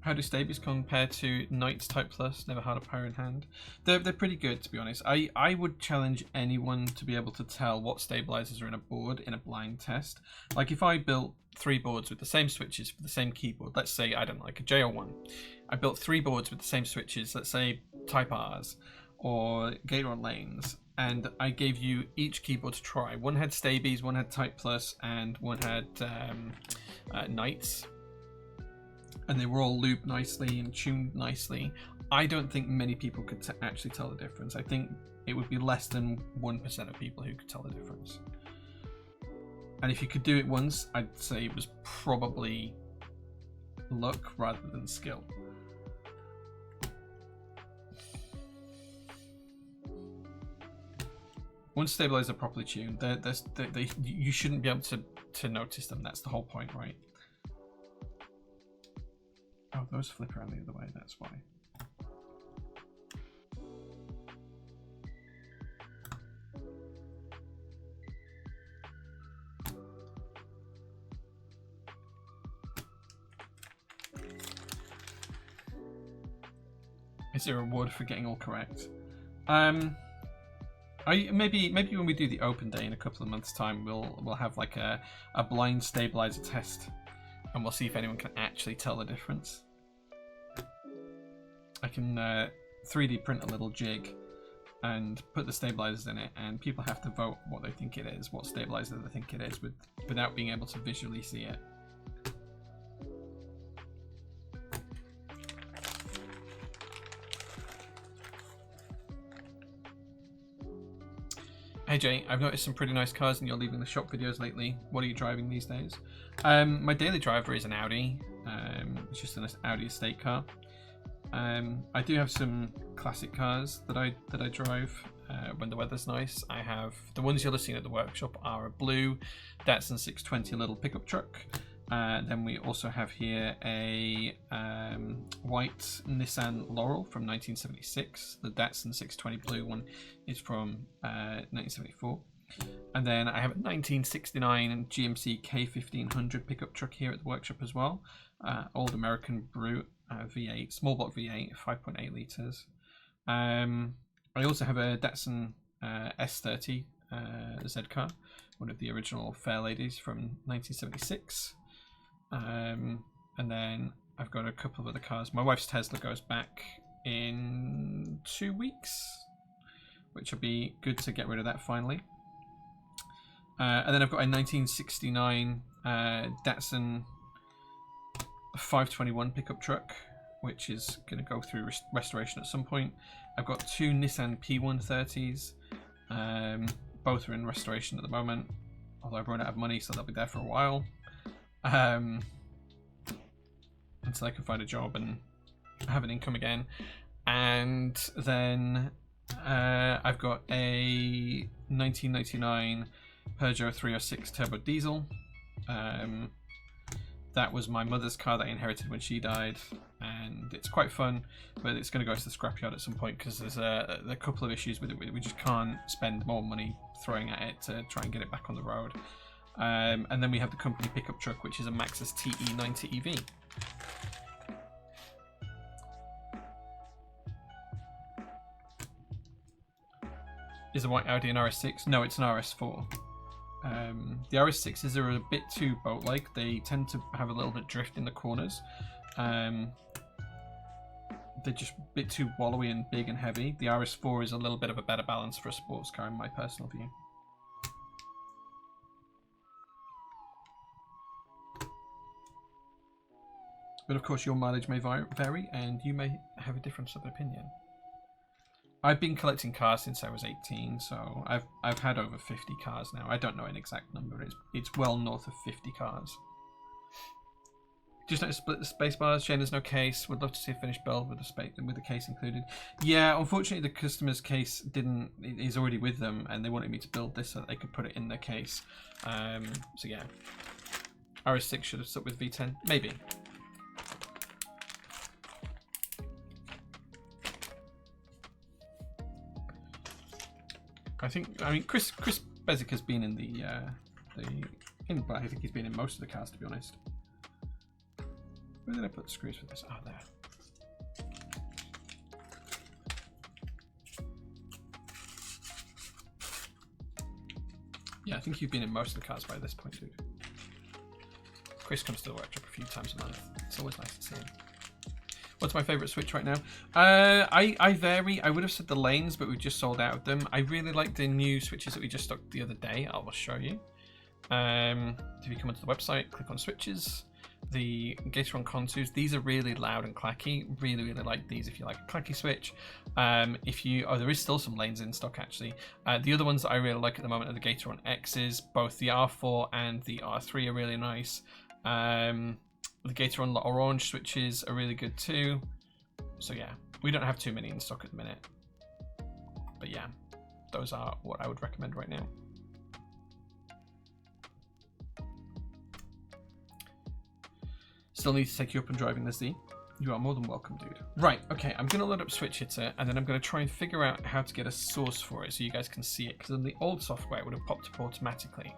How do stabies compare to Knights Type Plus? Never had a power in hand. They're pretty good, to be honest. I would challenge anyone to be able to tell what stabilizers are in a board in a blind test. Like if I built 3 boards with the same switches for the same keyboard, let's say, I don't know, like a JO1. I built 3 boards with the same switches, let's say Type Rs or Gator lanes, and I gave you each keyboard to try. One had stabies, one had Type Plus, and one had Knights. And they were all looped nicely and tuned nicely. I don't think many people could actually tell the difference. I think it would be less than 1% of people who could tell the difference. And if you could do it once, I'd say it was probably luck rather than skill. Once stabilizers are properly tuned, you shouldn't be able to notice them. That's the whole point, right? Oh, those flip around the other way, that's why. Is there a reward for getting all correct? Maybe when we do the open day in a couple of months' time, we'll have like a blind stabilizer test. And we'll see if anyone can actually tell the difference. I can 3D print a little jig and put the stabilizers in it, and people have to vote what they think it is, what stabilizer they think it is, without being able to visually see it. Hey Jay, I've noticed some pretty nice cars in your leaving the shop videos lately. What are you driving these days? My daily driver is an Audi. It's just an Audi estate car. I do have some classic cars that I drive when the weather's nice. I have the ones you're seeing at the workshop are a blue Datsun 620 little pickup truck. Then we also have here a white Nissan Laurel from 1976. The Datsun 620 blue one is from 1974. And then I have a 1969 GMC K1500 pickup truck here at the workshop as well. Old American Brute V8, small block V8, 5.8 litres. I also have a Datsun S30 Z car, one of the original Fair Ladies from 1976. And then I've got a couple of other cars. My wife's Tesla goes back in 2 weeks, which will be good to get rid of that finally. And then I've got a 1969 Datsun 521 pickup truck, which is going to go through restoration at some point. I've got 2 Nissan P130s. Both are in restoration at the moment, although I've run out of money, so they'll be there for a while. Until I can find a job and have an income again. And then I've got a 1999 Peugeot 306 Turbo Diesel. That was my mother's car that I inherited when she died, and it's quite fun, but it's going to go to the scrapyard at some point because there's a couple of issues with it. We just can't spend more money throwing at it to try and get it back on the road. And then we have the company pickup truck, which is a Maxus TE90 EV. Is the white Audi an RS6? No, it's an RS4. The RS6s are a bit too boat-like. They tend to have a little bit drift in the corners. They're just a bit too wallowy and big and heavy. The RS4 is a little bit of a better balance for a sports car in my personal view. But of course your mileage may vary and you may have a difference of opinion. I've been collecting cars since I was 18, so I've had over 50 cars now. I don't know an exact number. It's well north of 50 cars. Just noticed split the space bars. Shane, there's no case. Would love to see a finished build with the case included. Yeah, unfortunately the customer's case is already with them, and they wanted me to build this so that they could put it in their case. So yeah, RS6 should have stuck with V10, maybe. I mean, Chris Bezic has been in but I think he's been in most of the cars, to be honest. Where did I put the screws for this? Oh, there. Yeah, I think you've been in most of the cars by this point, dude. Chris comes to the workshop a few times a month. It's always nice to see him. What's my favourite Switch right now? I vary. I would have said the lanes, but we've just sold out of them. I really like the new Switches that we just stocked the other day. I will show you. If you come onto the website, click on Switches. The Gateron Consus, these are really loud and clacky. Really, really like these if you like a clacky Switch. There is still some lanes in stock actually. The other ones that I really like at the moment are the Gateron X's. Both the R4 and the R3 are really nice. The Gateron Orange switches are really good too. So yeah, we don't have too many in stock at the minute. But yeah, those are what I would recommend right now. Still need to take you up and driving the Z. You are more than welcome, dude. Right, okay, I'm gonna load up Switch Hitter and then I'm gonna try and figure out how to get a source for it so you guys can see it, because in the old software it would have popped up automatically.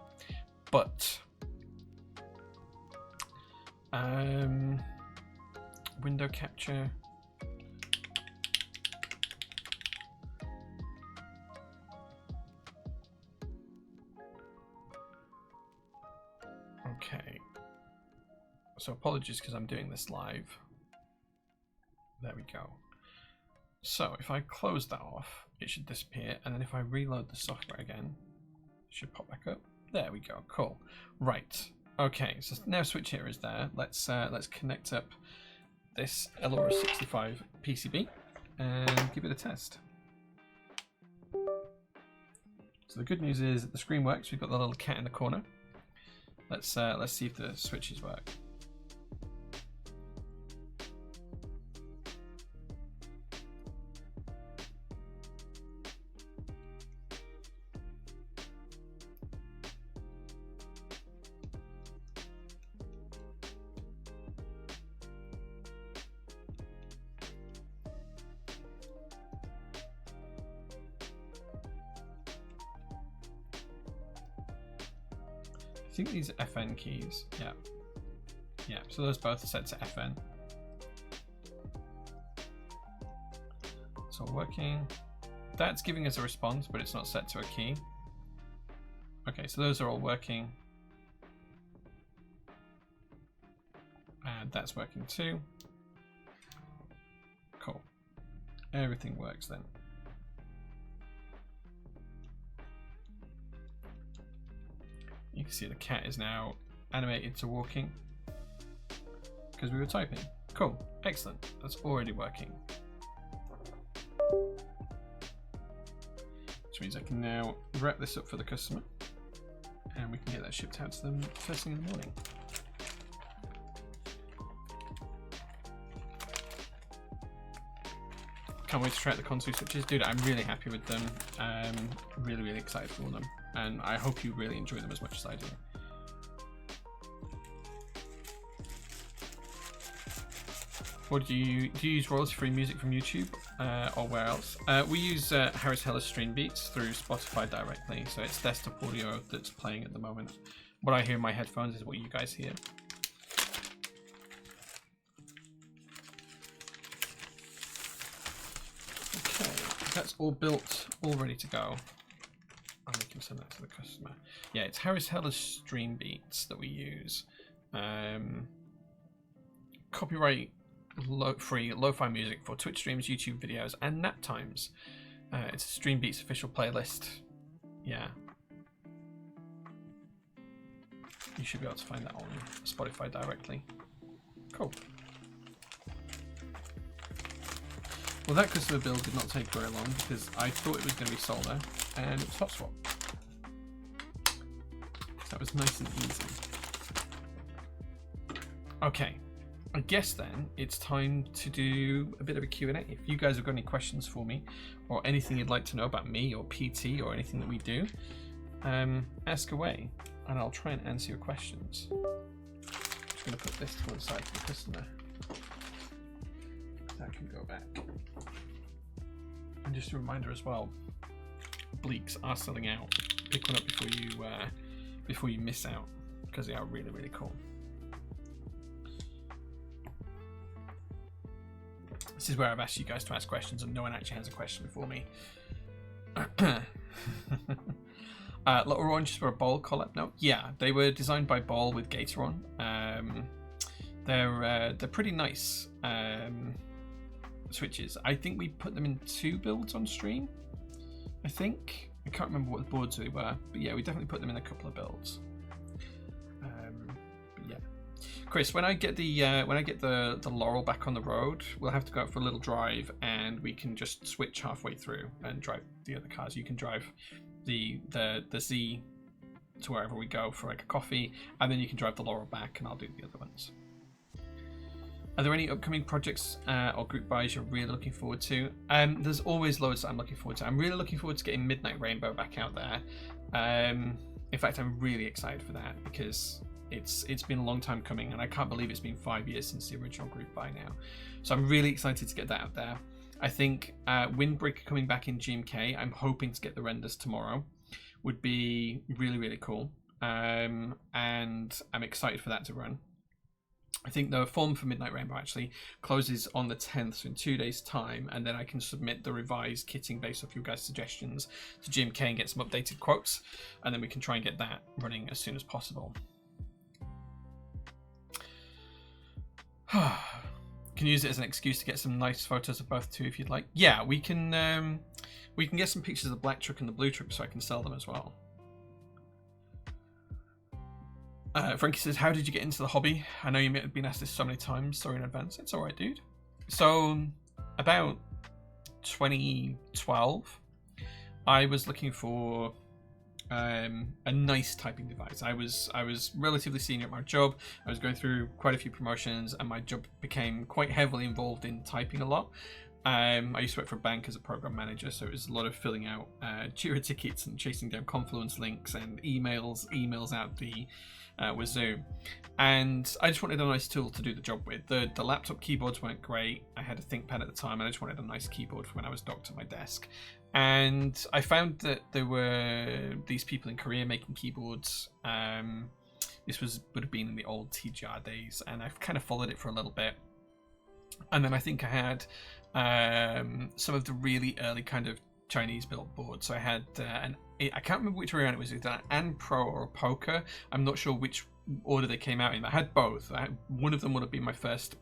But window capture. Okay. So apologies because I'm doing this live. There we go. So if I close that off, it should disappear, and then if I reload the software again, it should pop back up. There we go. Cool. Right. Okay, so now Switch Hitter is there. Let's connect up this Ellora65 PCB and give it a test. So the good news is that the screen works. We've got the little cat in the corner. Let's see if the switches work. I think these are FN keys. Yeah. Yeah, so those both are set to FN. It's all working. That's giving us a response, but it's not set to a key. Okay, so those are all working. And that's working too. Cool. Everything works then. You can see the cat is now animated to walking because we were typing. Cool, excellent. That's already working. Which means I can now wrap this up for the customer and we can get that shipped out to them first thing in the morning. Can't wait to try out the console switches. Dude, I'm really happy with them. Really, really excited for them. And I hope you really enjoy them as much as I do. What do you use royalty-free music from YouTube or where else? We use Harris Heller Stream Beats through Spotify directly, so it's desktop audio that's playing at the moment. What I hear in my headphones is what you guys hear. Okay, that's all built, all ready to go. And we can send that to the customer. Yeah, it's Harris Heller Stream Beats that we use. Copyright free lo-fi music for Twitch streams, YouTube videos, and nap times. It's a Stream Beats official playlist. Yeah. You should be able to find that on Spotify directly. Cool. Well, that customer build did not take very long because I thought it was going to be solder, and it was hot swap. So that was nice and easy. Okay. I guess then it's time to do a bit of a Q&A. If you guys have got any questions for me or anything you'd like to know about me or PT or anything that we do, ask away and I'll try and answer your questions. I'm just going to put this to one side for the customer. That can go back. And just a reminder as well, Bleaks are selling out. Pick one up before you miss out because they are really, really cool. This is where I've asked you guys to ask questions and no one actually has a question for me. Little Oranges for a Bowl collab? No, yeah, they were designed by Bowl with Gator on. They're pretty nice switches. I think we put them in 2 builds on stream. I can't remember what the boards they were, but yeah, we definitely put them in a couple of builds. But yeah. Chris, when I get the Laurel back on the road, we'll have to go out for a little drive, and we can just switch halfway through and drive the other cars. You can drive the Z to wherever we go for like a coffee, and then you can drive the Laurel back, and I'll do the other ones. Are there any upcoming projects or group buys you're really looking forward to? There's always loads that I'm looking forward to. I'm really looking forward to getting Midnight Rainbow back out there. In fact, I'm really excited for that because it's been a long time coming, and I can't believe it's been 5 years since the original group buy now. So I'm really excited to get that out there. I think Windbreaker coming back in GMK, I'm hoping to get the renders tomorrow, would be really, really cool. And I'm excited for that to run. I think the form for Midnight Rainbow actually closes on the 10th, so in 2 days' time, and then I can submit the revised kitting based off your guys' suggestions to GMK and get some updated quotes, and then we can try and get that running as soon as possible. Can use it as an excuse to get some nice photos of both too if you'd like. Yeah, we can get some pictures of the black truck and the blue truck so I can sell them as well. Frankie says, how did you get into the hobby? I know you may have been asked this so many times. Sorry in advance. It's alright, dude. So, about 2012, I was looking for a nice typing device. I was relatively senior at my job. I was going through quite a few promotions, and my job became quite heavily involved in typing a lot. I used to work for a bank as a program manager, so it was a lot of filling out Jira tickets and chasing down Confluence links and emails out the wazoo. And I just wanted a nice tool to do the job with. The laptop keyboards weren't great. I had a ThinkPad at the time, and I just wanted a nice keyboard for when I was docked at my desk. And I found that there were these people in Korea making keyboards. This would have been in the old TGR days, and I've kind of followed it for a little bit. And then I think I had some of the really early kind of Chinese built boards. So I had I can't remember which way around it was, either an Pro or a Poker. I'm not sure which order they came out in. I had both. One of them would have been my first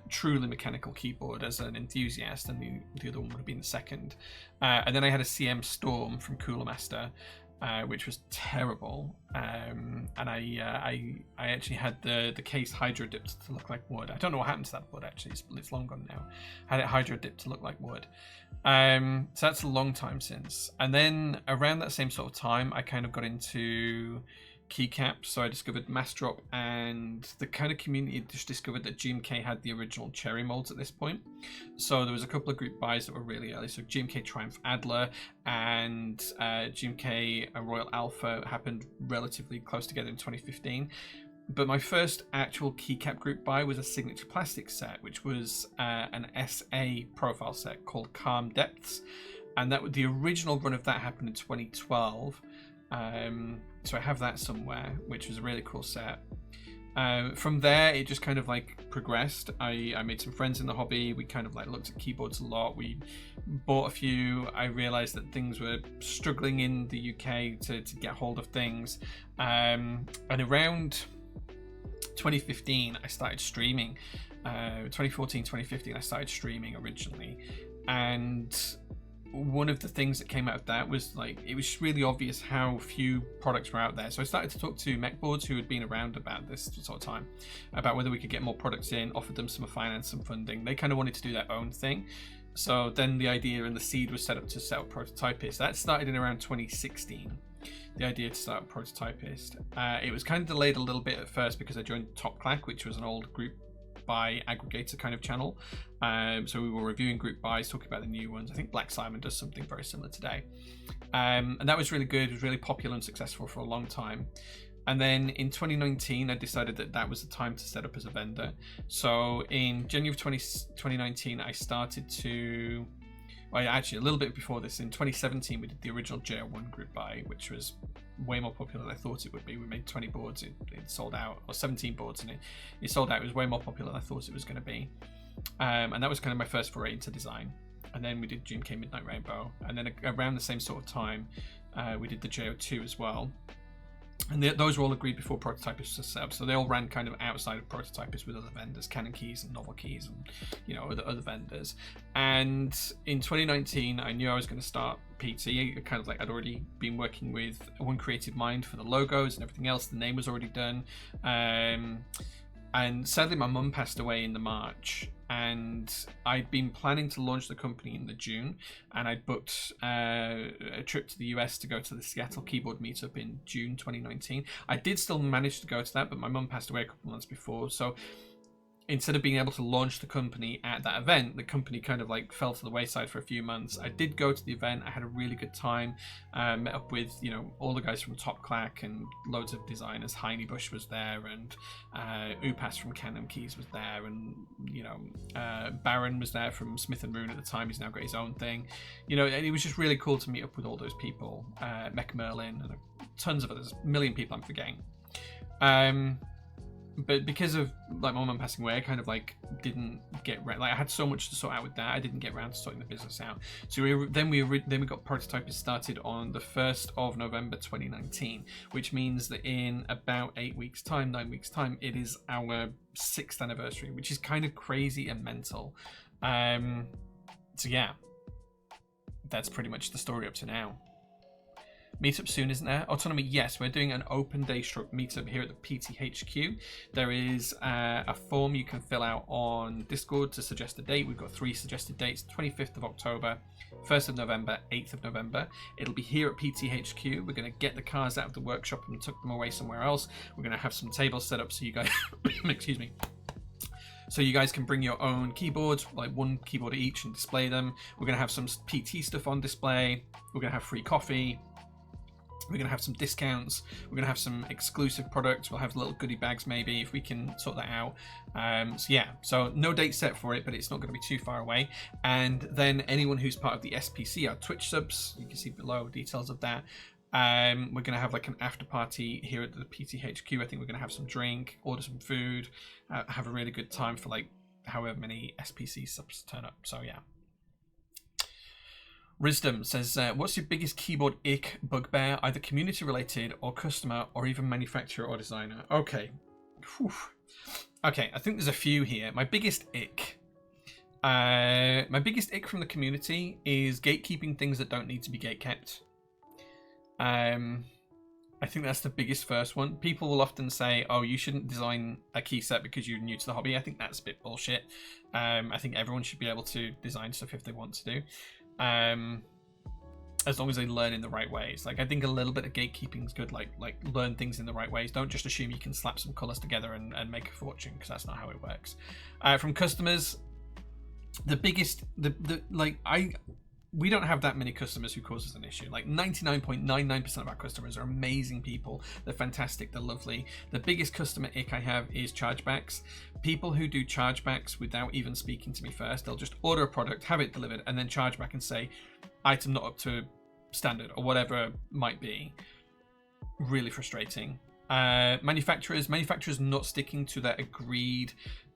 truly mechanical keyboard as an enthusiast, and the other one would have been the second. And then I had a CM Storm from Cooler Master, which was terrible. And I actually had the case hydro dipped to look like wood. I don't know what happened to that board actually. It's long gone now. I had it hydro dipped to look like wood. So that's a long time since. And then around that same sort of time, I kind of got into keycaps. So I discovered Massdrop, and the kind of community just discovered that GMK had the original cherry molds at this point. So there was a couple of group buys that were really early. So GMK Triumph Adler and GMK Royal Alpha happened relatively close together in 2015. But my first actual keycap group buy was a signature plastic set, which was an SA profile set called Calm Depths, and that the original run of that happened in 2012. So I have that somewhere, which was a really cool set. From there, it just kind of like progressed. I made some friends in the hobby. We kind of like looked at keyboards a lot. We bought a few. I realized that things were struggling in the UK to get hold of things. And around 2015, I started streaming. 2014, 2015, I started streaming originally. And one of the things that came out of that was like, it was really obvious how few products were out there. So I started to talk to Mechboards, who had been around about this sort of time, about whether we could get more products in, offered them some finance, some funding. They kind of wanted to do their own thing. So then the idea and the seed was set up to set up Prototypist. That started in around 2016. The idea to start Prototypist. It was kind of delayed a little bit at first because I joined Top Clack, which was an old group buy aggregator kind of channel. So we were reviewing group buys, talking about the new ones. I think Black Simon does something very similar today. And that was really good. It was really popular and successful for a long time. And then in 2019, I decided that that was the time to set up as a vendor. So in January of 2019, I started to... Well, actually, a little bit before this, in 2017, we did the original JL1 group buy, which was way more popular than I thought it would be. We made 20 boards, it sold out, or 17 boards, and it sold out. It was way more popular than I thought it was going to be. And that was kind of my first foray into design. And then we did GMK Midnight Rainbow. And then around the same sort of time, we did the JO2 as well. And those were all agreed before Prototypist was set up, so they all ran kind of outside of Prototypist with other vendors, Canon Keys and Novel Keys, and other vendors. And in 2019, I knew I was going to start PT. Kind of like I'd already been working with One Creative Mind for the logos and everything else. The name was already done. And sadly, my mum passed away in the March, and I'd been planning to launch the company in the June, and I'd booked a trip to the US to go to the Seattle Keyboard Meetup in June 2019. I did still manage to go to that, but my mum passed away a couple months before, so instead of being able to launch the company at that event, the company kind of like fell to the wayside for a few months. I did go to the event. I had a really good time. Met up with, all the guys from Top Clack and loads of designers. Heine Bush was there, and Upas from Canon Keys was there, and Baron was there from Smith and Rune at the time. He's now got his own thing. And it was just really cool to meet up with all those people. Mech Merlin and tons of others. A million people I'm forgetting. But because of like my mum passing away, I kind of like didn't get I had so much to sort out with that. I didn't get around to sorting the business out. So we got Prototypist started on the 1st of November 2019, which means that in about 9 weeks time, it is our 6th anniversary, which is kind of crazy and mental. So yeah, that's pretty much the story up to now. Meetup soon, isn't there? Autonomy, yes, we're doing an open day stroke meetup here at the PTHQ. There is a form you can fill out on Discord to suggest a date. We've got 3 suggested dates: 25th of October, 1st of November, 8th of November. It'll be here at PTHQ. We're going to get the cars out of the workshop and tuck them away somewhere else. We're going to have some tables set up so you guys, excuse me, so you guys can bring your own keyboards, like 1 keyboard each, and display them. We're going to have some PT stuff on display. We're going to have free coffee. We're going to have some discounts. We're going to have some exclusive products. We'll have little goodie bags maybe if we can sort that out. So no date set for it, but it's not going to be too far away. And then anyone who's part of the SPC, our Twitch subs, you can see below details of that. We're going to have like an after party here at the PTHQ. I think we're going to have some drink, order some food, have a really good time for like however many SPC subs turn up. So yeah. Wisdom says, what's your biggest keyboard ick bugbear, either community related or customer or even manufacturer or designer? Okay. Whew. Okay, I think there's a few here. My biggest ick from the community is gatekeeping things that don't need to be gatekept. I think that's the biggest first one. People will often say, oh, you shouldn't design a key set because you're new to the hobby. I think that's a bit bullshit. I think everyone should be able to design stuff if they want to do. As long as they learn in the right ways. Like, I think a little bit of gatekeeping is good. Like learn things in the right ways. Don't just assume you can slap some colors together and make a fortune, because that's not how it works. From customers, the biggest, we don't have that many customers who cause us an issue. Like 99.99% of our customers are amazing people. They're fantastic. They're lovely. The biggest customer ick I have is chargebacks. People who do chargebacks without even speaking to me first. They'll just order a product, have it delivered, and then charge back and say, item not up to standard or whatever it might be. Really frustrating. Manufacturers not sticking to their agreed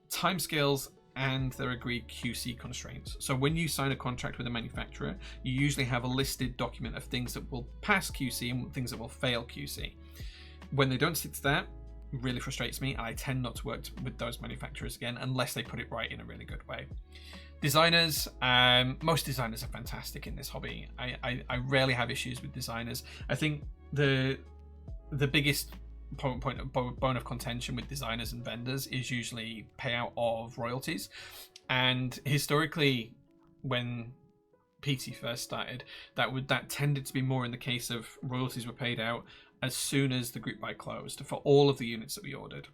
timescales and their agreed QC constraints. So when you sign a contract with a manufacturer, you usually have a listed document of things that will pass QC and things that will fail QC. When they don't stick to that, it really frustrates me, and I tend not to work with those manufacturers again unless they put it right in a really good way. Designers, most designers are fantastic in this hobby. I rarely have issues with designers. I think the biggest bone of contention with designers and vendors is usually payout of royalties. And historically, when PT first started, that tended to be more in the case of royalties were paid out as soon as the group buy closed for all of the units that we ordered.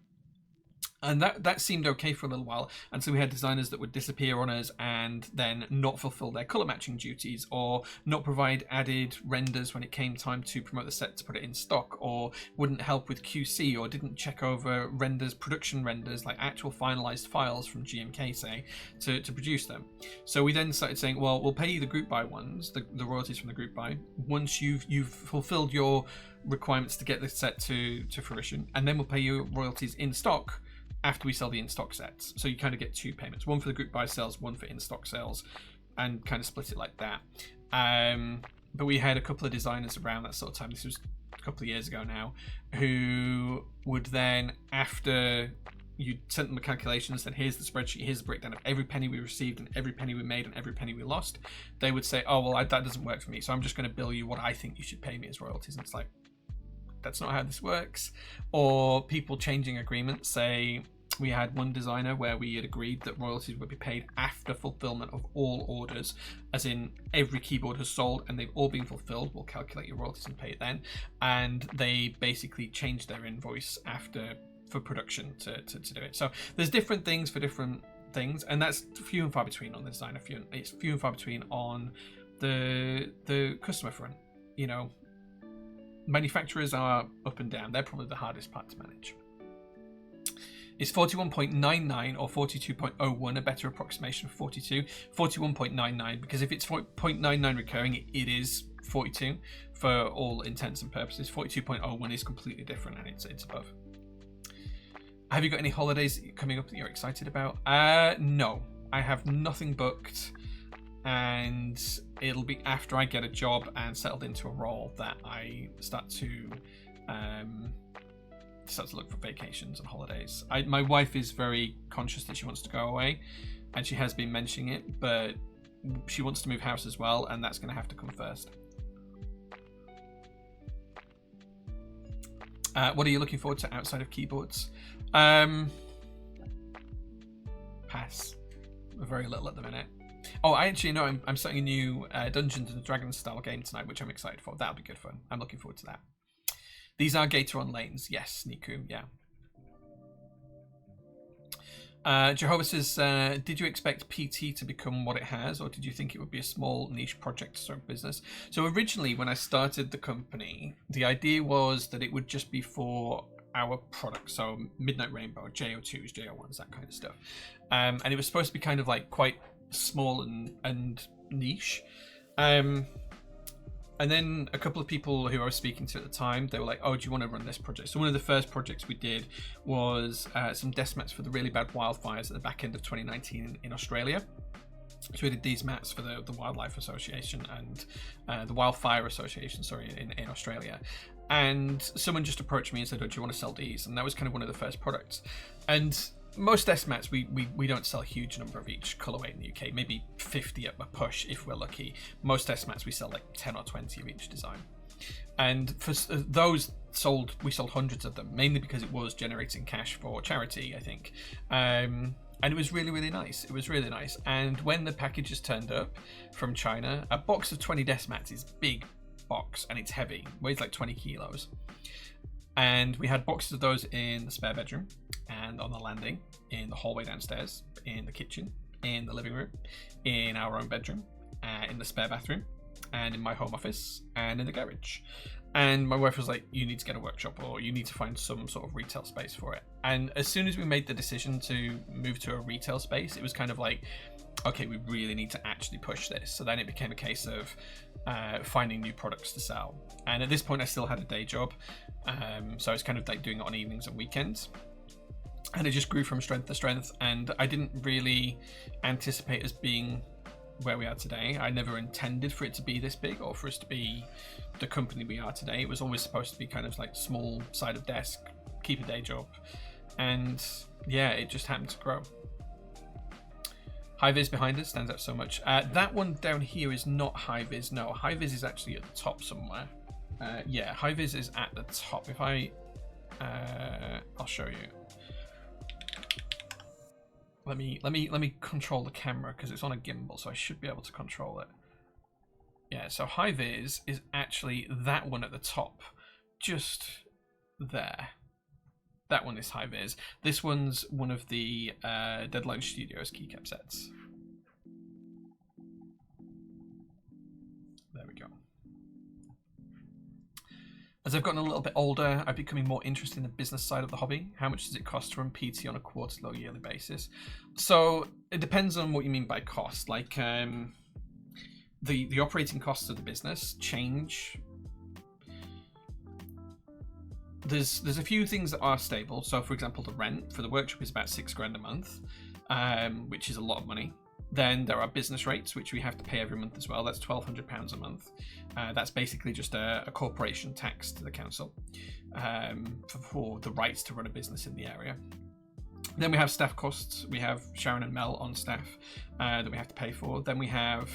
And that seemed okay for a little while, and so we had designers that would disappear on us and then not fulfill their color matching duties, or not provide added renders when it came time to promote the set to put it in stock, or wouldn't help with QC, or didn't check over renders, production renders, like actual finalized files from GMK, say, to produce them. So we then started saying, well, we'll pay you the group buy ones, the royalties from the group buy, once you've fulfilled your requirements to get the set to fruition, and then we'll pay you royalties in stock after we sell the in-stock sets. So you kind of get two payments, one for the group buy sales, one for in-stock sales, and kind of split it like that. But we had a couple of designers around that sort of time, this was a couple of years ago now, who would then, after you sent them the calculations, then here's the spreadsheet, here's the breakdown of every penny we received and every penny we made and every penny we lost, they would say, oh, well, that doesn't work for me, so I'm just going to bill you what I think you should pay me as royalties. And it's like, that's not how this works. Or people changing agreements. Say we had one designer where we had agreed that royalties would be paid after fulfillment of all orders, as in every keyboard has sold and they've all been fulfilled, we'll calculate your royalties and pay it then. And they basically changed their invoice after for production to do it. So there's different things for different things, and that's few and far between on the designer. It's few and far between on the customer front. You know, manufacturers are up and down. They're probably the hardest part to manage. Is 41.99 or 42.01 a better approximation of 42? 41.99, because if it's 0.99 recurring, it is 42 for all intents and purposes. 42.01 is completely different, and it's above. Have you got any holidays coming up that you're excited about? No, I have nothing booked, and it'll be after I get a job and settled into a role that I start to look for vacations and holidays. My wife is very conscious that she wants to go away, and she has been mentioning it, but she wants to move house as well, and that's going to have to come first. What are you looking forward to outside of keyboards? Pass. Very little at the minute. Oh, I actually know I'm starting a new Dungeons and Dragons style game tonight, which I'm excited for. That'll be good fun. I'm looking forward to that. These are Gator on lanes. Yes, Niku, yeah. Jehovah says, did you expect PT to become what it has, or did you think it would be a small niche project sort of business? So originally, when I started the company, the idea was that it would just be for our products, so Midnight Rainbow, JO2s, JO1s, that kind of stuff. And it was supposed to be kind of like quite small and niche. And then a couple of people who I was speaking to at the time, they were like, oh, do you want to run this project? So one of the first projects we did was some desk mats for the really bad wildfires at the back end of 2019 in Australia. So we did these mats for the Wildlife Association and the Wildfire Association, sorry, in Australia. And someone just approached me and said, oh, do you want to sell these? And that was kind of one of the first products. And most desk mats, we don't sell a huge number of each colorway in the UK, maybe 50 at a push if we're lucky. Most desk mats, we sell like 10 or 20 of each design. And for those we sold hundreds of them, mainly because it was generating cash for charity, I think. And it was really, really nice. It was really nice. And when the packages turned up from China, a box of 20 desk mats is big box, and it's heavy, weighs like 20 kilos. And we had boxes of those in the spare bedroom, and on the landing, in the hallway downstairs, in the kitchen, in the living room, in our own bedroom, in the spare bathroom, and in my home office, and in the garage. And my wife was like, you need to get a workshop, or you need to find some sort of retail space for it. And as soon as we made the decision to move to a retail space, it was kind of like, okay, we really need to actually push this. So then it became a case of finding new products to sell. And at this point I still had a day job, so I was kind of like doing it on evenings and weekends, and it just grew from strength to strength. And I didn't really anticipate us being where we are today. I never intended for it to be this big, or for us to be the company we are today. It was always supposed to be kind of like small side of desk, keep a day job, and yeah, it just happened to grow. High vis behind us stands out so much. That one down here is not high vis. No, high vis is actually at the top somewhere. Yeah, high vis is at the top. If I, I'll show you. Let me control the camera because it's on a gimbal, so I should be able to control it. Yeah, so high vis is actually that one at the top, just there. That one is high vis. This one's one of the Deadline Studios keycap sets. There we go. As I've gotten a little bit older, I'm becoming more interested in the business side of the hobby. How much does it cost to run PT on a quarterly or yearly basis? So it depends on what you mean by cost. Like the operating costs of the business change. There's a few things that are stable. So for example, the rent for the workshop is about £6 grand a month, which is a lot of money. Then there are business rates, which we have to pay every month as well. That's £1,200 a month. That's basically just a corporation tax to the council for the rights to run a business in the area. Then we have staff costs. We have Sharon and Mel on staff that we have to pay for. Then we have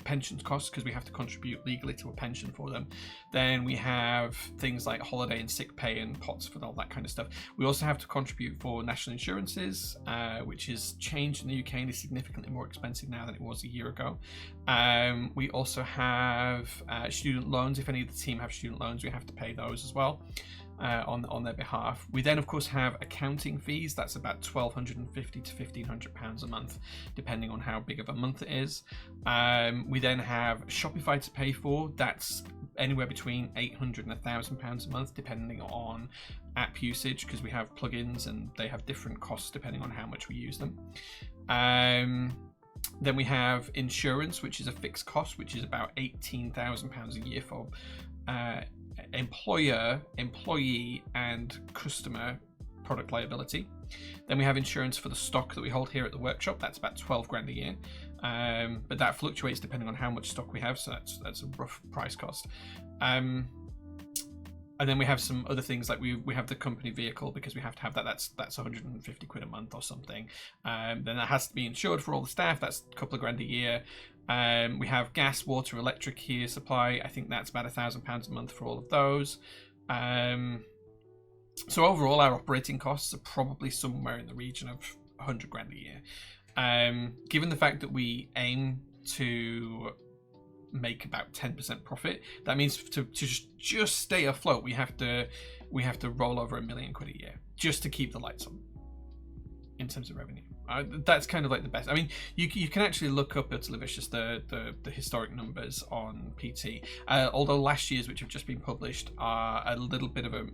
pensions costs because we have to contribute legally to a pension for them. Then we have things like holiday and sick pay and pots for all that kind of stuff. We also have to contribute for national insurances, which has changed in the UK and is significantly more expensive now than it was a year ago. We also have student loans. If any of the team have student loans, we have to pay those as well. On their behalf. We then of course have accounting fees. That's about £1,250 to £1,500 a month, depending on how big of a month it is. We then have Shopify to pay for. That's anywhere between £800 and £1,000 a month, depending on app usage, because we have plugins and they have different costs depending on how much we use them. Then we have insurance, which is a fixed cost, which is about £18,000 a year for employer, employee, and customer product liability. Then we have insurance for the stock that we hold here at the workshop. That's about £12 grand a year, but that fluctuates depending on how much stock we have, so that's a rough price cost. And then we have some other things like we have the company vehicle, because we have to have that. That's £150 a month or something. Then that has to be insured for all the staff. That's a couple of grand a year. We have gas, water, electric here supply. I think that's about £1,000 a month for all of those. So overall, our operating costs are probably somewhere in the region of £100 grand a year. Given the fact that we aim to make about 10% profit, that means to just stay afloat, we have to roll over £1 million a year just to keep the lights on in terms of revenue. That's kind of like the best. I mean, you can actually look up at Levicious the historic numbers on PT. Although last year's, which have just been published, are a little bit of a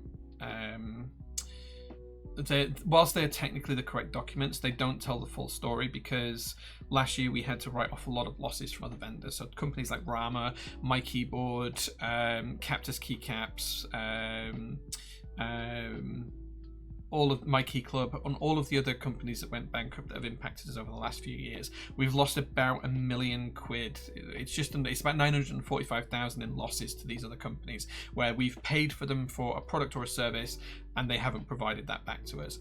whilst they're technically the correct documents, they don't tell the full story, because last year we had to write off a lot of losses from other vendors. So companies like Rama, My Keyboard, Captus Keycaps, all of My Key Club, and all of the other companies that went bankrupt that have impacted us over the last few years. We've lost about £1 million. It's about 945,000 in losses to these other companies, where we've paid for them for a product or a service and they haven't provided that back to us.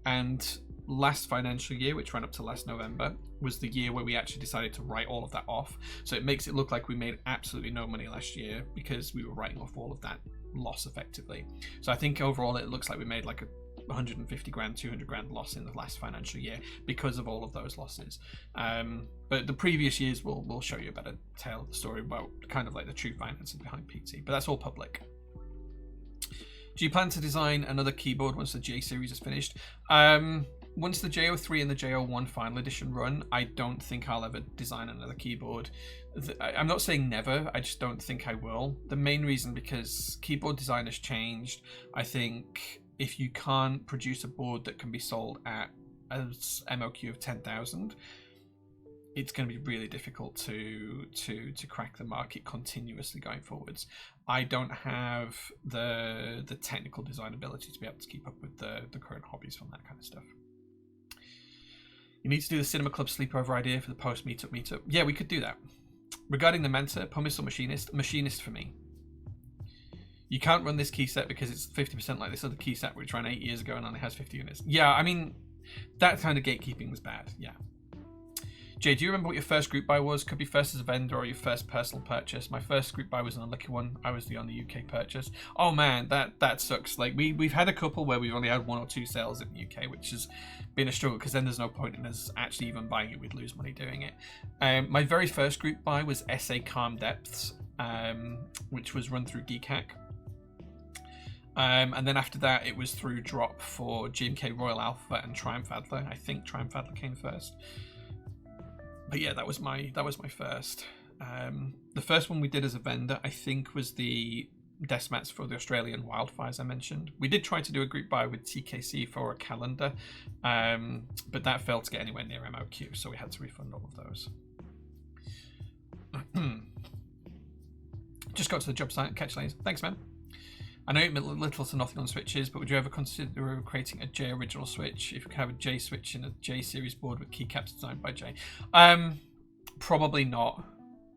And last financial year, which ran up to last November, was the year where we actually decided to write all of that off. So it makes it look like we made absolutely no money last year, because we were writing off all of that loss effectively. So I think overall it looks like we made like a 150 grand, 200 grand loss in the last financial year because of all of those losses. But the previous years will show you a better tale of the story about kind of like the true finances behind PT, but that's all public. Do you plan to design another keyboard once the J series is finished? once the J03 and the J01 final edition run, I don't think I'll ever design another keyboard. I'm not saying never, I just don't think I will. The main reason because keyboard design has changed. I think if you can't produce a board that can be sold at as MOQ of 10,000, it's going to be really difficult to crack the market continuously going forwards. I don't have the technical design ability to be able to keep up with the current hobbies on that kind of stuff. You need to do the Cinema Club sleepover idea for the post meetup. Yeah, we could do that. Regarding the Mentor, pumice or machinist? Machinist for me. You can't run this key set because it's 50% like this other key set which ran 8 years ago and only has 50 units. Yeah, I mean, that kind of gatekeeping was bad, yeah. Jay, do you remember what your first group buy was? Could be first as a vendor or your first personal purchase. My first group buy was an unlucky one. I was the only UK purchase. Oh man, that sucks. Like we've had a couple where we've only had 1 or 2 sales in the UK, which has been a struggle because then there's no point in us actually even buying it. We'd lose money doing it. My very first group buy was SA Calm Depths, which was run through Geekhack. And then after that, it was through drop for GMK Royal Alpha and Triumph Adler. I think Triumph Adler came first. But yeah, that was my first. The first one we did as a vendor, I think, was the desk mats for the Australian wildfires I mentioned. We did try to do a group buy with TKC for a calendar, but that failed to get anywhere near MOQ, so we had to refund all of those. Just got to the job site, catch lanes. Thanks, man. I know it meant little to nothing on switches, but would you ever consider creating a J original switch if you could have a J switch in a J series board with keycaps designed by J? Probably not.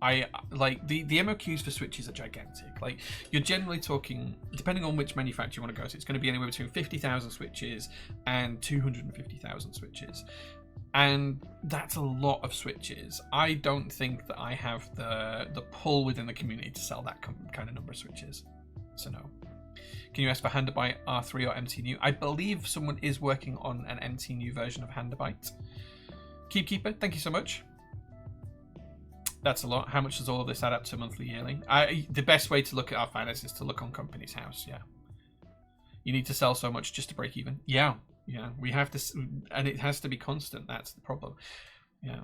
I like the MOQs for switches are gigantic. Like you're generally talking, depending on which manufacturer you want to go to, it's going to be anywhere between 50,000 switches and 250,000 switches. And that's a lot of switches. I don't think that I have the pull within the community to sell that kind of number of switches. So no. Can you ask for Handabyte R3 or MT New? I believe someone is working on an MT New version of Handabyte. Keepkeeper, thank you so much. That's a lot. How much does all of this add up to monthly, yearly? The best way to look at our finances is to look on Company's House, yeah. You need to sell so much just to break even. Yeah, we have to, and it has to be constant. That's the problem. Yeah,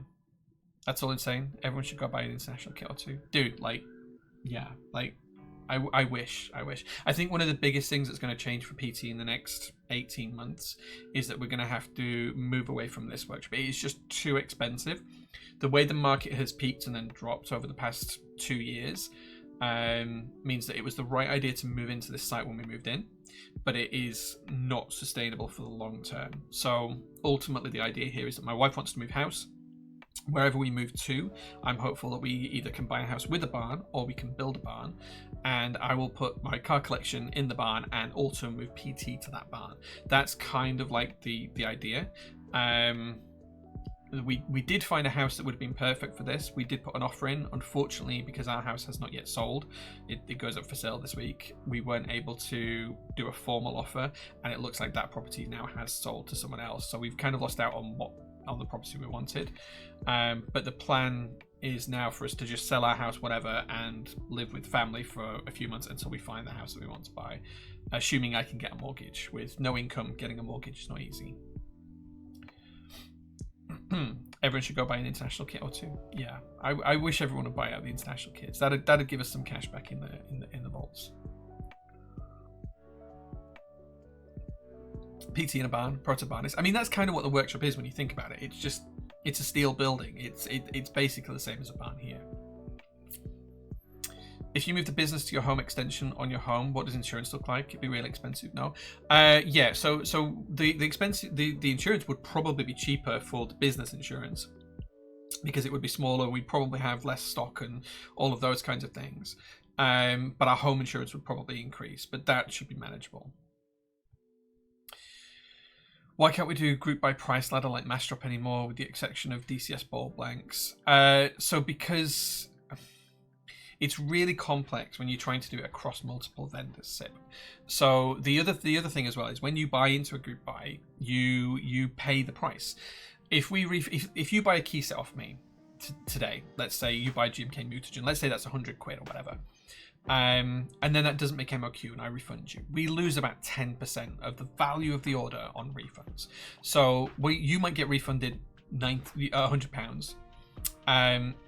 that's all insane. Everyone should go buy an international kit or two. Dude, like, yeah, like, I wish. I think one of the biggest things that's going to change for PT in the next 18 months is that we're going to have to move away from this workshop. It's just too expensive. The way the market has peaked and then dropped over the past 2 years means that it was the right idea to move into this site when we moved in, but it is not sustainable for the long term. So ultimately the idea here is that my wife wants to move house. Wherever we move to, I'm hopeful that we either can buy a house with a barn or we can build a barn, and I will put my car collection in the barn and also move PT to that barn. That's kind of like the idea. We did find a house that would have been perfect for this. We did put an offer in. Unfortunately, because our house has not yet sold, it goes up for sale this week, we weren't able to do a formal offer, and it looks like that property now has sold to someone else. So we've kind of lost out on the property we wanted. But the plan is now for us to just sell our house, whatever, and live with family for a few months until we find the house that we want to buy. Assuming I can get a mortgage. With no income, getting a mortgage is not easy. Everyone should go buy an international kit or two. Yeah, I wish everyone would buy out the international kits. That'd give us some cash back in the vaults. PT in a barn, proto barn. I mean, that's kind of what the workshop is when you think about it. It's a steel building. It's basically the same as a barn here. If you move the business to your home extension on your home, what does insurance look like? It'd be really expensive. No, yeah. So the insurance would probably be cheaper for the business insurance because it would be smaller. We'd probably have less stock and all of those kinds of things. But our home insurance would probably increase, but that should be manageable. Why can't we do group by price ladder like Mastrop anymore with the exception of DCS ball blanks? So because it's really complex when you're trying to do it across multiple vendors. SIP. So the other thing as well is when you buy into a group buy, you pay the price. If you buy a key set off me today, let's say you buy GMK Mutagen, let's say that's 100 quid or whatever. and then that doesn't make MOQ and I refund you. We lose about 10% of the value of the order on refunds. So you might get refunded £100.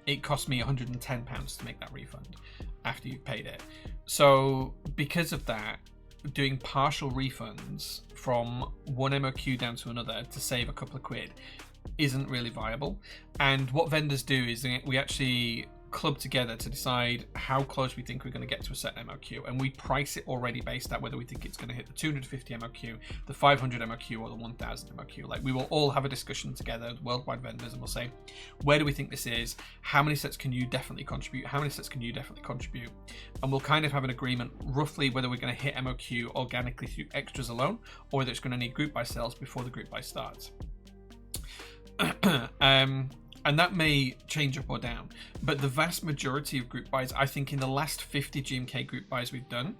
It cost me £110 to make that refund after you've paid it. So because of that, doing partial refunds from one MOQ down to another to save a couple of quid isn't really viable. And what vendors do is we actually club together to decide how close we think we're going to get to a certain MOQ, and we price it already based on whether we think it's going to hit the 250 MOQ, the 500 MOQ, or the 1000 MOQ. Like, we will all have a discussion together, worldwide vendors, and we'll say, where do we think this is? How many sets can you definitely contribute? How many sets can you definitely contribute? And we'll kind of have an agreement roughly whether we're going to hit MOQ organically through extras alone, or whether it's going to need group buy sales before the group buy starts. And that may change up or down, but the vast majority of group buys, I think in the last 50 GMK group buys we've done,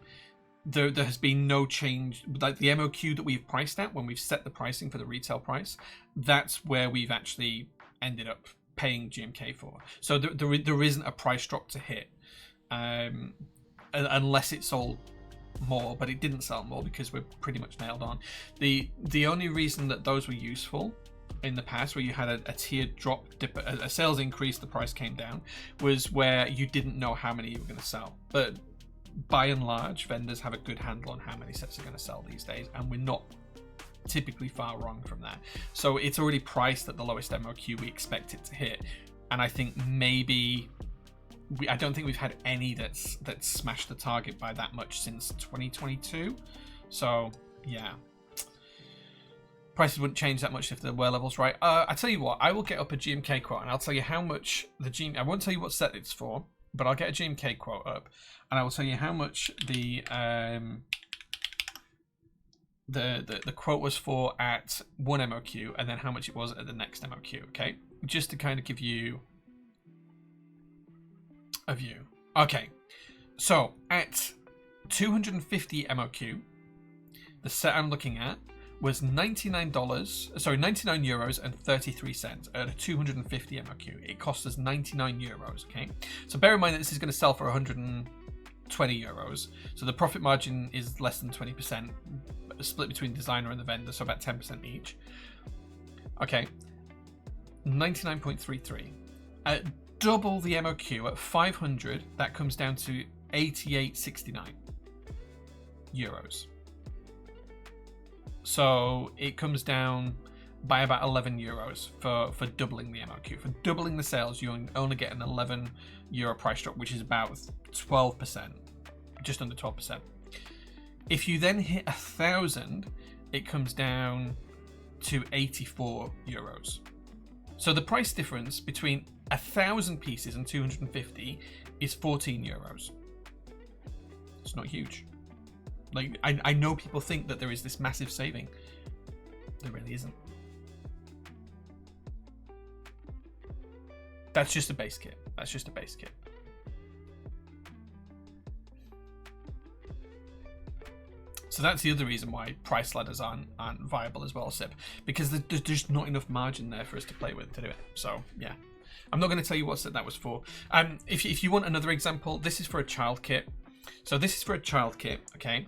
there has been no change. Like the MOQ that we've priced at, when we've set the pricing for the retail price, that's where we've actually ended up paying GMK for. So there isn't a price drop to hit, unless it sold more, but it didn't sell more because we're pretty much nailed on. The only reason that those were useful in the past, where you had a tiered drop, a sales increase, the price came down, was where you didn't know how many you were going to sell. But by and large, vendors have a good handle on how many sets are going to sell these days, and we're not typically far wrong from that. So it's already priced at the lowest MOQ we expect it to hit, and I think maybe I don't think we've had any that's smashed the target by that much since 2022. So yeah. Prices wouldn't change that much if the wear level's right. I tell you what, I will get up a GMK quote and I'll tell you how much I won't tell you what set it's for, but I'll get a GMK quote up and I will tell you how much the quote was for at one MOQ and then how much it was at the next MOQ. Okay, just to kind of give you a view. Okay, so at 250 MOQ, the set I'm looking at was €99.33 at a 250 MOQ. It cost us €99, okay? So bear in mind that this is going to sell for €120. So the profit margin is less than 20%, split between designer and the vendor, so about 10% each. Okay, 99.33. At double the MOQ, at 500, that comes down to €88.69. So it comes down by about €11 for doubling the MOQ. For doubling the sales, you only get an €11 price drop, which is about 12%, just under 12%. If you then hit 1,000, it comes down to €84. So the price difference between 1,000 pieces and 250 is €14. It's not huge. Like, I know people think that there is this massive saving. There really isn't. That's just a base kit. That's just a base kit. So that's the other reason why price ladders aren't viable as well, Sip, because there's just not enough margin there for us to play with to do it. So yeah, I'm not going to tell you what set that was for. If you want another example, this is for a child kit. So this is for a child kit, okay?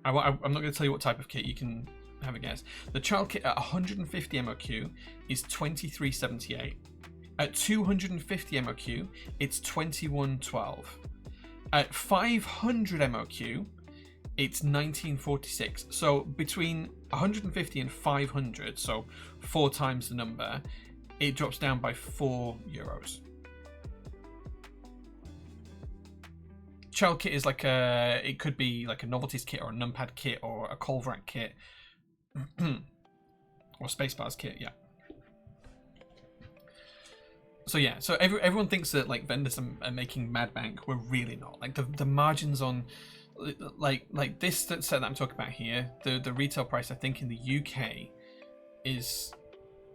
I'm not going to tell you what type of kit. You can have a guess. The child kit at 150 MOQ is $23.78. At 250 MOQ, it's $21.12. At 500 MOQ, it's $19.46. So between 150 and 500, so 4 times the number, it drops down by €4. Child kit is like it could be like a novelties kit or a numpad kit or a Colvrat kit or Spacebars kit, yeah. So yeah, so everyone thinks that like vendors are making mad bank. We're really not. Like the margins on like this set that I'm talking about here, the retail price I think in the UK is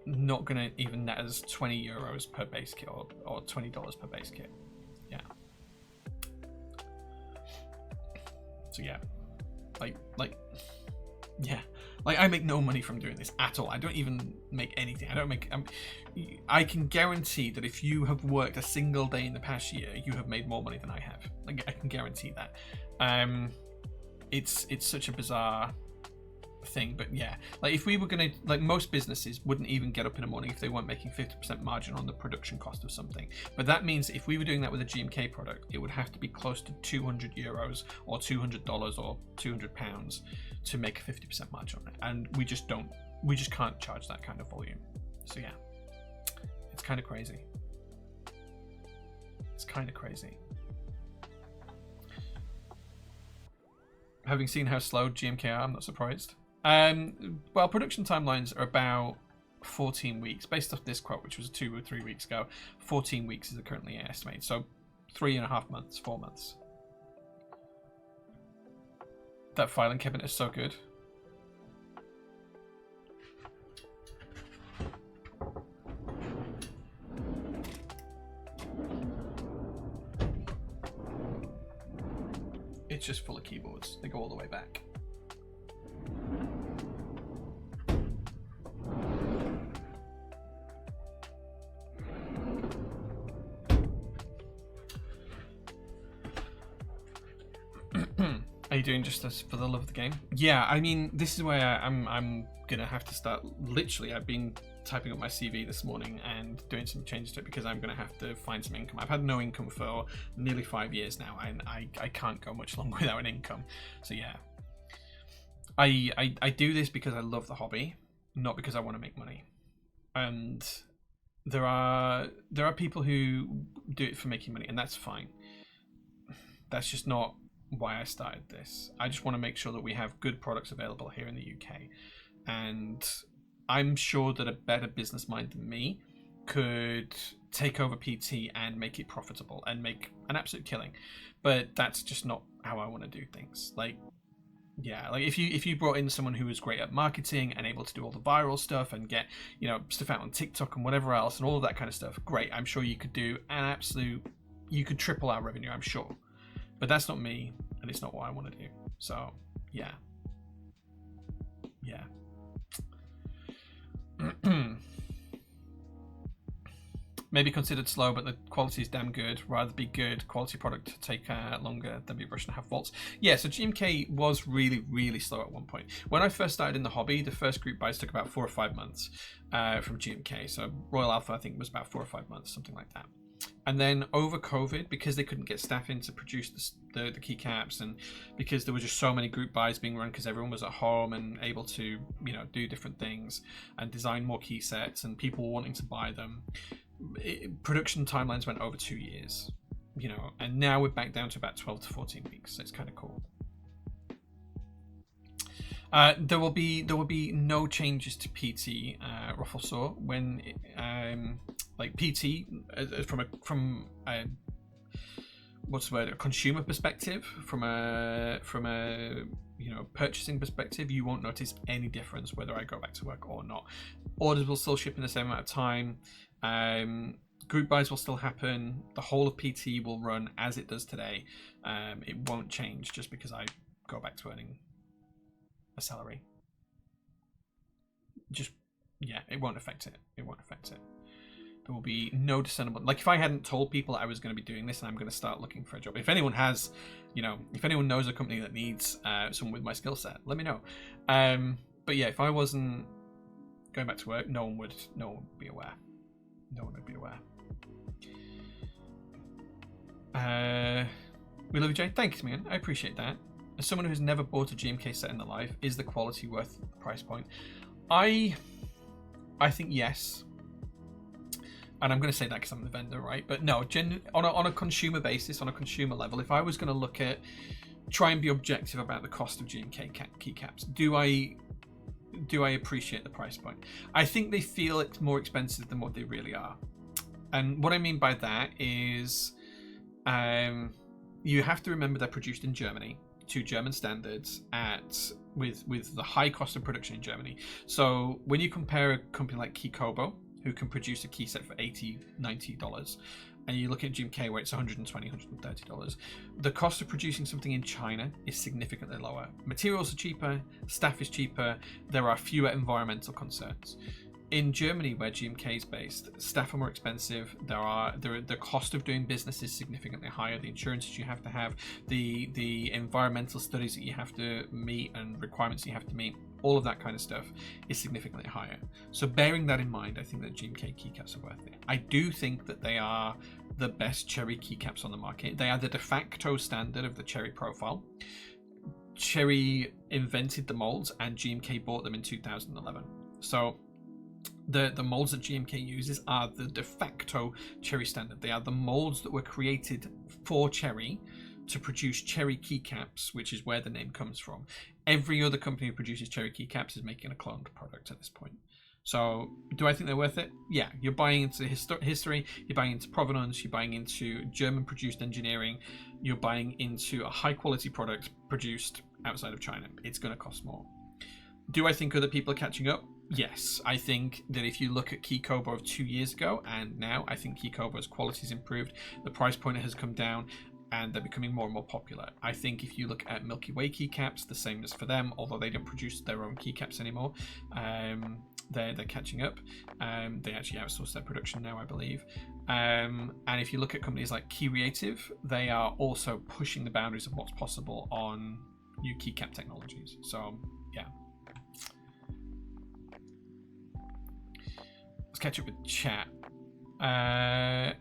not gonna even net as €20 per base kit or $20 per base kit. Yeah. So yeah, like yeah, Like, I make no money from doing this at all. I don't even make anything. I can guarantee that if you have worked a single day in the past year, you have made more money than I have. Like, I can guarantee that. It's such a bizarre thing, but yeah, like if we were gonna, like, most businesses wouldn't even get up in the morning if they weren't making 50% margin on the production cost of something. But that means if we were doing that with a GMK product, it would have to be close to €200 or $200 or £200 to make a 50% margin on it, and we just can't charge that kind of volume. So yeah, it's kind of crazy. Having seen how slow GMK are, I'm not surprised. Well, production timelines are about 14 weeks. Based off this quote, which was 2 or 3 weeks ago, 14 weeks is currently estimated. So 3.5 months, 4 months. That filing cabinet is so good. It's just full of keyboards. They go all the way back. Are you doing just this for the love of the game? Yeah, I mean, this is where I'm gonna have to start. Literally, I've been typing up my CV this morning and doing some changes to it because I'm gonna have to find some income. I've had no income for nearly 5 years now, and I can't go much longer without an income. So yeah, I do this because I love the hobby, not because I want to make money. And there are people who do it for making money, and that's fine. That's just not why I started this. I just want to make sure that we have good products available here in the UK, and I'm sure that a better business mind than me could take over PT and make it profitable and make an absolute killing. But that's just not how I want to do things. Like, yeah, like if you brought in someone who was great at marketing and able to do all the viral stuff and get, you know, stuff out on TikTok and whatever else and all of that kind of stuff, great. I'm sure you could do you could triple our revenue, I'm sure. But that's not me, and it's not what I want to do. So, yeah. Yeah. Maybe considered slow, but the quality is damn good. Rather be good quality product to take longer than be rushed and have faults. Yeah, so GMK was really, really slow at one point. When I first started in the hobby, the first group buys took about 4 or 5 months from GMK. So Royal Alpha, I think, was about 4 or 5 months, something like that. And then over COVID, because they couldn't get staff in to produce the keycaps, and because there were just so many group buys being run because everyone was at home and able to, you know, do different things and design more key sets and people wanting to buy them, production timelines went over 2 years, you know, and now we're back down to about 12 to 14 weeks. So it's kind of cool. There will be no changes to PT ruffle saw when like PT from a what's the word, a consumer perspective, from a you know, purchasing perspective, you won't notice any difference whether I go back to work or not. Orders will still ship in the same amount of time. Group buys will still happen. The whole of PT will run as it does today. It won't change just because I go back to earning a salary. Just, yeah, it won't affect it. It won't affect it. There will be no discernible, like if I hadn't told people I was going to be doing this and I'm going to start looking for a job, if anyone has, you know, if anyone knows a company that needs someone with my skill set, let me know. But yeah, if I wasn't going back to work, no one would be aware. No one would be aware. We love you, Jay. Thanks, man. I appreciate that. As someone who has never bought a GMK set in their life, is the quality worth the price point? I think yes. And I'm going to say that because I'm the vendor, right? But no, on a consumer basis, on a consumer level, if I was going to look at, try and be objective about the cost of GMK keycaps, do I appreciate the price point? I think they feel it's more expensive than what they really are. And what I mean by that is, you have to remember they're produced in Germany to German standards with the high cost of production in Germany. So when you compare a company like Keykobo, who can produce a key set for $80, $90, and you look at GMK where it's $120, $130, the cost of producing something in China is significantly lower. Materials are cheaper, staff is cheaper, there are fewer environmental concerns. In Germany, where GMK is based, staff are more expensive. The cost of doing business is significantly higher. The insurances you have to have, the environmental studies that you have to meet and requirements you have to meet, all of that kind of stuff is significantly higher. So bearing that in mind, I think that GMK keycaps are worth it. I do think that they are the best Cherry keycaps on the market. They are the de facto standard of the Cherry profile. Cherry invented the molds and GMK bought them in 2011. So the molds that GMK uses are the de facto Cherry standard. They are the molds that were created for Cherry to produce Cherry keycaps, which is where the name comes from. Every other company who produces Cherry keycaps is making a cloned product at this point. So do I think they're worth it? Yeah, you're buying into history, you're buying into provenance, you're buying into German produced engineering, you're buying into a high quality product produced outside of China. It's going to cost more. Do I think other people are catching up? Yes, I think that if you look at Key Cobra of 2 years ago and now, I think Key Cobra's quality has improved, the price point has come down, and they're becoming more and more popular. I think if you look at Milky Way keycaps, the same as for them, although they don't produce their own keycaps anymore. They're catching up. They actually outsource their production now, I believe. And if you look at companies like Keyreative, they are also pushing the boundaries of what's possible on new keycap technologies. So yeah. Let's catch up with chat. Are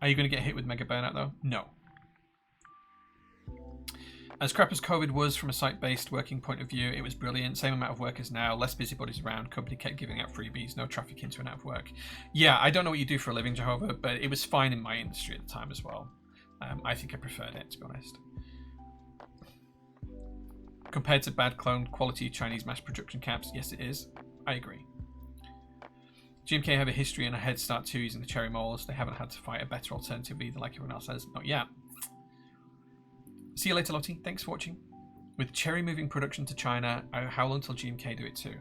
you going to get hit with mega burnout though? No. As crap as COVID was from a site-based working point of view, it was brilliant. Same amount of workers now, less busybodies around. Company kept giving out freebies, no traffic into and out of work. Yeah, I don't know what you do for a living, Jehovah, but it was fine in my industry at the time as well. I think I preferred it, to be honest. Compared to bad clone quality Chinese mass production caps, yes it is. I agree. GMK have a history and a head start too using the Cherry molds. They haven't had to fight a better alternative either like everyone else has. Not yet. See you later, Lottie. Thanks for watching. With Cherry moving production to China, how long till GMK do it too?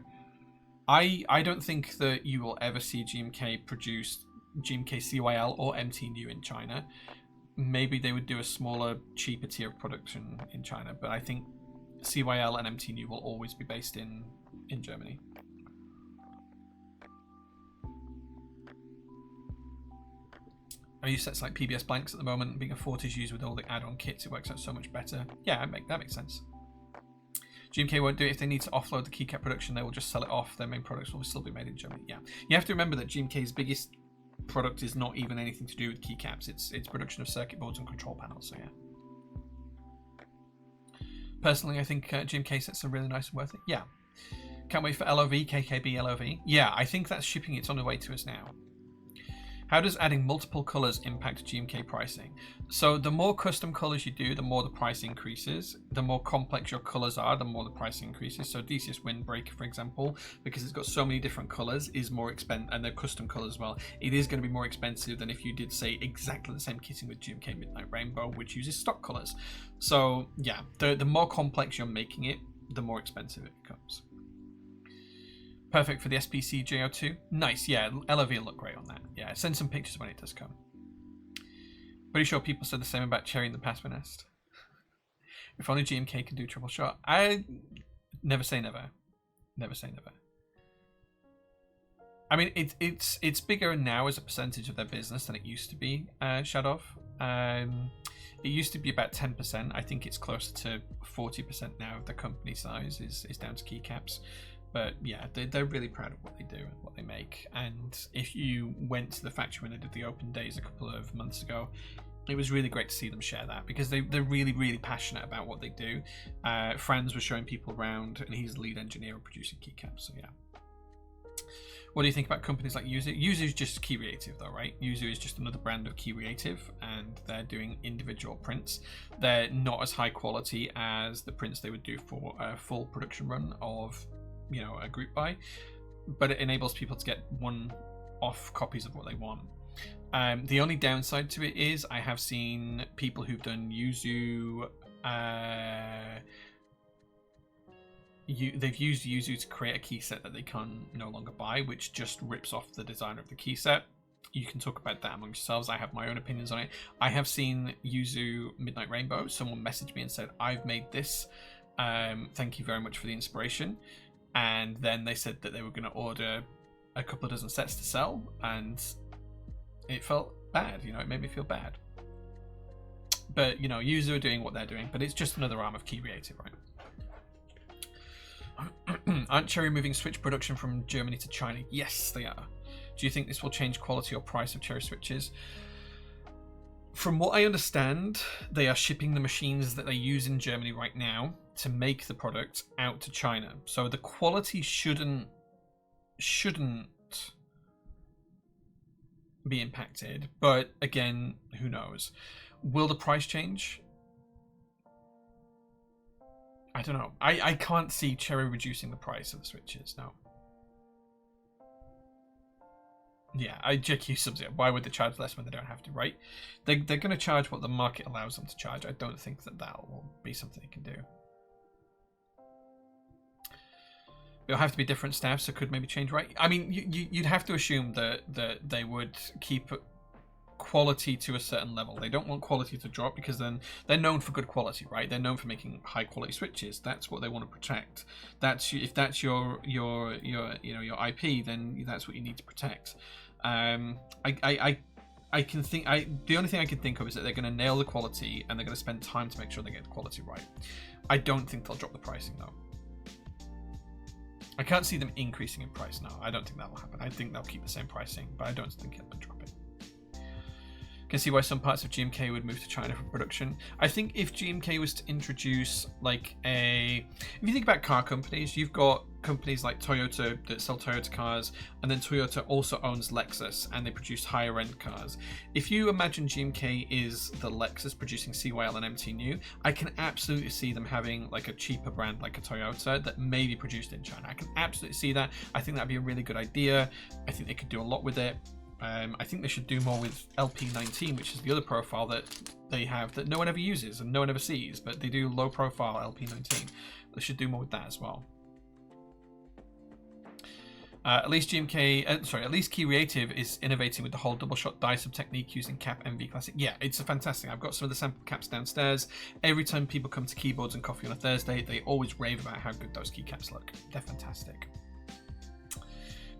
I don't think that you will ever see GMK produce GMK CYL or MT New in China. Maybe they would do a smaller, cheaper tier of production in China, but I think CYL and MT New will always be based in Germany. I use sets like PBS blanks at the moment. Being a Fort is used with all the add-on kits, it works out so much better. Yeah, that makes sense. GMK won't do it if they need to offload the keycap production. They will just sell it off. Their main products will still be made in Germany. Yeah, you have to remember that GMK's biggest product is not even anything to do with keycaps. It's production of circuit boards and control panels. So yeah. Personally, I think GMK sets are really nice and worth it. Yeah. Can't wait for LOV, KKB, LOV. Yeah, I think that's shipping. It's on the way to us now. How does adding multiple colors impact GMK pricing? So the more custom colors you do, the more the price increases. The more complex your colors are, the more the price increases. So DCS Windbreaker, for example, because it's got so many different colors, is more expensive, and they're custom colors as well. It is going to be more expensive than if you did, say, exactly the same kitting with GMK Midnight Rainbow, which uses stock colors. So yeah, the more complex you're making it, the more expensive it becomes. Perfect for the SPC JO2. Nice, yeah, LOV will look great on that. Yeah, send some pictures when it does come. Pretty sure people said the same about Cherry in the past, Nest. If only GMK can do triple shot. I never say never. Never say never. I mean, it's bigger now as a percentage of their business than it used to be, Shadow. It used to be about 10%. I think it's closer to 40% now of the company size is down to keycaps. But yeah, they're really proud of what they do and what they make. And if you went to the factory when they did the open days a couple of months ago, it was really great to see them share that, because they're really, really passionate about what they do. Franz was showing people around, and he's the lead engineer of producing keycaps, so yeah. What do you think about companies like Yuzu? Yuzu is just Keyreative though, right? Yuzu is just another brand of Keyreative, and they're doing individual prints. They're not as high quality as the prints they would do for a full production run of, you know, a group buy, but it enables people to get one-off copies of what they want. The only downside to it is I have seen people who've done Yuzu, they've used Yuzu to create a key set that they can no longer buy, which just rips off the designer of the key set. You can talk about that amongst yourselves. I have my own opinions on it. I have seen Yuzu Midnight Rainbow. Someone messaged me and said, I've made this. Thank you very much for the inspiration. And then they said that they were going to order a couple of dozen sets to sell. And it felt bad. It made me feel bad. But, Yuzu are doing what they're doing. But it's just another arm of Key Creative, right? Aren't Cherry moving Switch production from Germany to China? Yes, they are. Do you think this will change quality or price of Cherry Switches? From what I understand, they are shipping the machines that they use in Germany right now to make the product out to China. So the quality shouldn't be impacted. But again, who knows? Will the price change? I don't know. I can't see Cherry reducing the price of the Switches, no. Yeah, JQ subs it. Why would they charge less when they don't have to, right? They're going to charge what the market allows them to charge. I don't think that will be something they can do. It'll have to be different staff, so could maybe change, right? I mean, you'd have to assume that they would keep quality to a certain level. They don't want quality to drop because then they're known for good quality, right? They're known for making high quality Switches. That's what they want to protect. If that's your IP, then that's what you need to protect. The only thing I can think of is that they're going to nail the quality and they're going to spend time to make sure they get the quality right. I don't think they'll drop the pricing though. I can't see them increasing in price now. I don't think that will happen. I think they'll keep the same pricing, but I don't think they'll drop it. Can see why some parts of GMK would move to China for production. I think if GMK was to introduce if you think about car companies, you've got companies like Toyota that sell Toyota cars, and then Toyota also owns Lexus and they produce higher end cars. If you imagine GMK is the Lexus producing CYL and MT New, I can absolutely see them having like a cheaper brand like a Toyota that may be produced in China. I can absolutely see that. I think that'd be a really good idea. I think they could do a lot with it. I think they should do more with LP19, which is the other profile that they have that no one ever uses and no one ever sees, but they do low profile LP19. They should do more with that as well. At least Key Creative is innovating with the whole double shot die sub technique using Cap MV Classic. Yeah, it's fantastic. I've got some of the sample caps downstairs. Every time people come to Keyboards and Coffee on a Thursday, they always rave about how good those keycaps look. They're fantastic.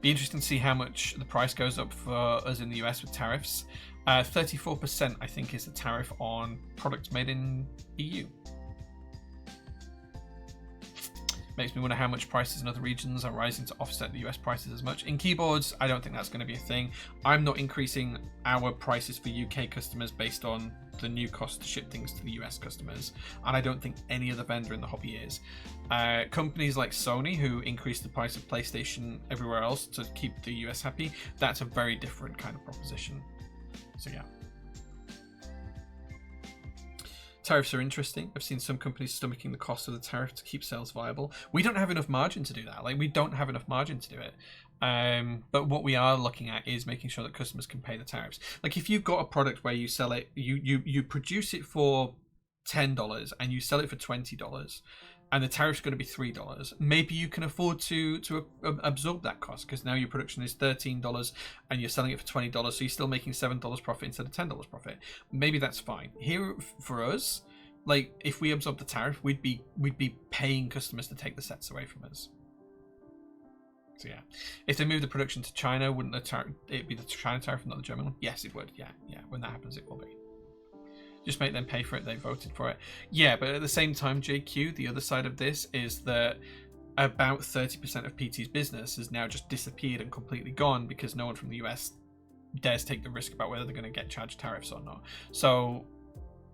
Be interesting to see how much the price goes up for us in the US with tariffs. 34% I think is the tariff on products made in EU. Makes me wonder how much prices in other regions are rising to offset the US prices as much. In keyboards, I don't think that's going to be a thing. I'm not increasing our prices for UK customers based on the new cost to ship things to the US customers, and I don't think any other vendor in the hobby is. Companies like Sony, who increase the price of PlayStation everywhere else to keep the US happy, that's a very different kind of proposition. So yeah. Tariffs are interesting. I've seen some companies stomaching the cost of the tariff to keep sales viable. We don't have enough margin to do that. We don't have enough margin to do it. But what we are looking at is making sure that customers can pay the tariffs. Like if you've got a product where you sell it, you produce it for $10 and you sell it for $20, and the tariff's going to be $3, maybe you can afford to absorb that cost because now your production is $13 and you're selling it for $20, so you're still making $7 profit instead of $10 profit. Maybe that's fine. Here for us, like if we absorb the tariff, we'd be paying customers to take the sets away from us. So yeah, if they move the production to China, wouldn't it be the China tariff, not the German one? Yes, it would. Yeah. When that happens, it will be. Just make them pay for it. They voted for it. Yeah, but at the same time, JQ, the other side of this is that about 30% of PT's business has now just disappeared and completely gone because no one from the US dares take the risk about whether they're going to get charged tariffs or not. So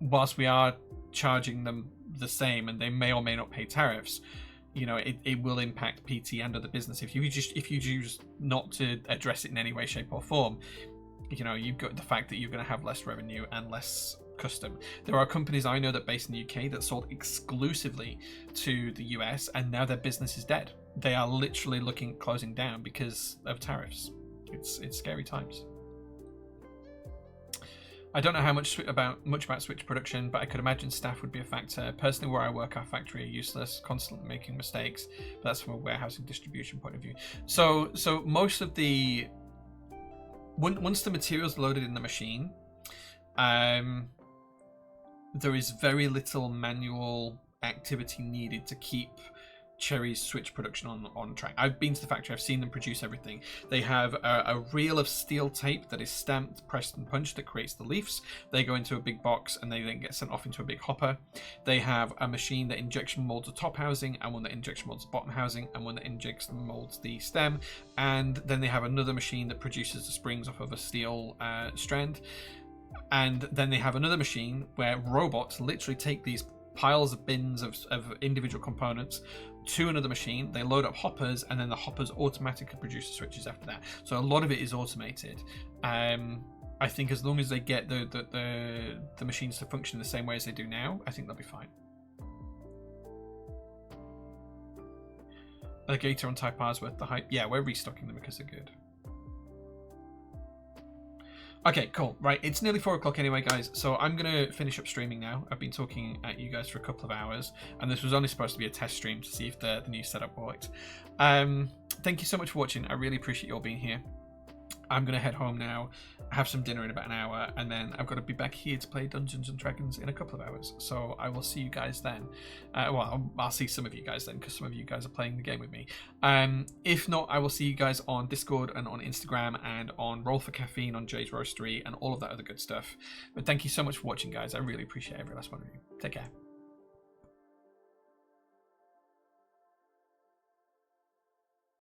whilst we are charging them the same and they may or may not pay tariffs, it will impact PT and other business. If you choose not to address it in any way, shape or form, you've got the fact that you're going to have less revenue and less custom. There are companies I know that based in the UK that sold exclusively to the US and now their business is dead. They are literally looking at closing down because of tariffs. It's scary times. I don't know how much about Switch production, but I could imagine staff would be a factor. Personally, where I work, our factory are useless, constantly making mistakes. But that's from a warehousing distribution point of view. So most of the once the material's loaded in the machine, there is very little manual activity needed to keep Cherry's Switch production on track. I've been to the factory, I've seen them produce everything. They have a reel of steel tape that is stamped, pressed and punched that creates the leaves. They go into a big box and they then get sent off into a big hopper. They have a machine that injection molds the top housing, and one that injection molds the bottom housing, and one that injection molds the stem. And then they have another machine that produces the springs off of a steel strand. And then they have another machine where robots literally take these piles of bins of individual components to another machine. They load up hoppers, and then the hoppers automatically produce the switches after that. So a lot of it is automated. I think as long as they get the machines to function the same way as they do now, I think they'll be fine. Alligator on Type R is worth the hype. Yeah, we're restocking them because they're good. Okay, cool. Right, it's nearly 4 o'clock anyway, guys, so I'm going to finish up streaming now. I've been talking at you guys for a couple of hours, and this was only supposed to be a test stream to see if the new setup worked. Thank you so much for watching. I really appreciate you all being here. I'm going to head home now, have some dinner in about an hour, and then I've got to be back here to play Dungeons & Dragons in a couple of hours. So I will see you guys then. Well, I'll see some of you guys then, because some of you guys are playing the game with me. If not, I will see you guys on Discord and on Instagram and on Roll for Caffeine, on Jay's Roastery, and all of that other good stuff. But thank you so much for watching, guys. I really appreciate every last one of you. Take care.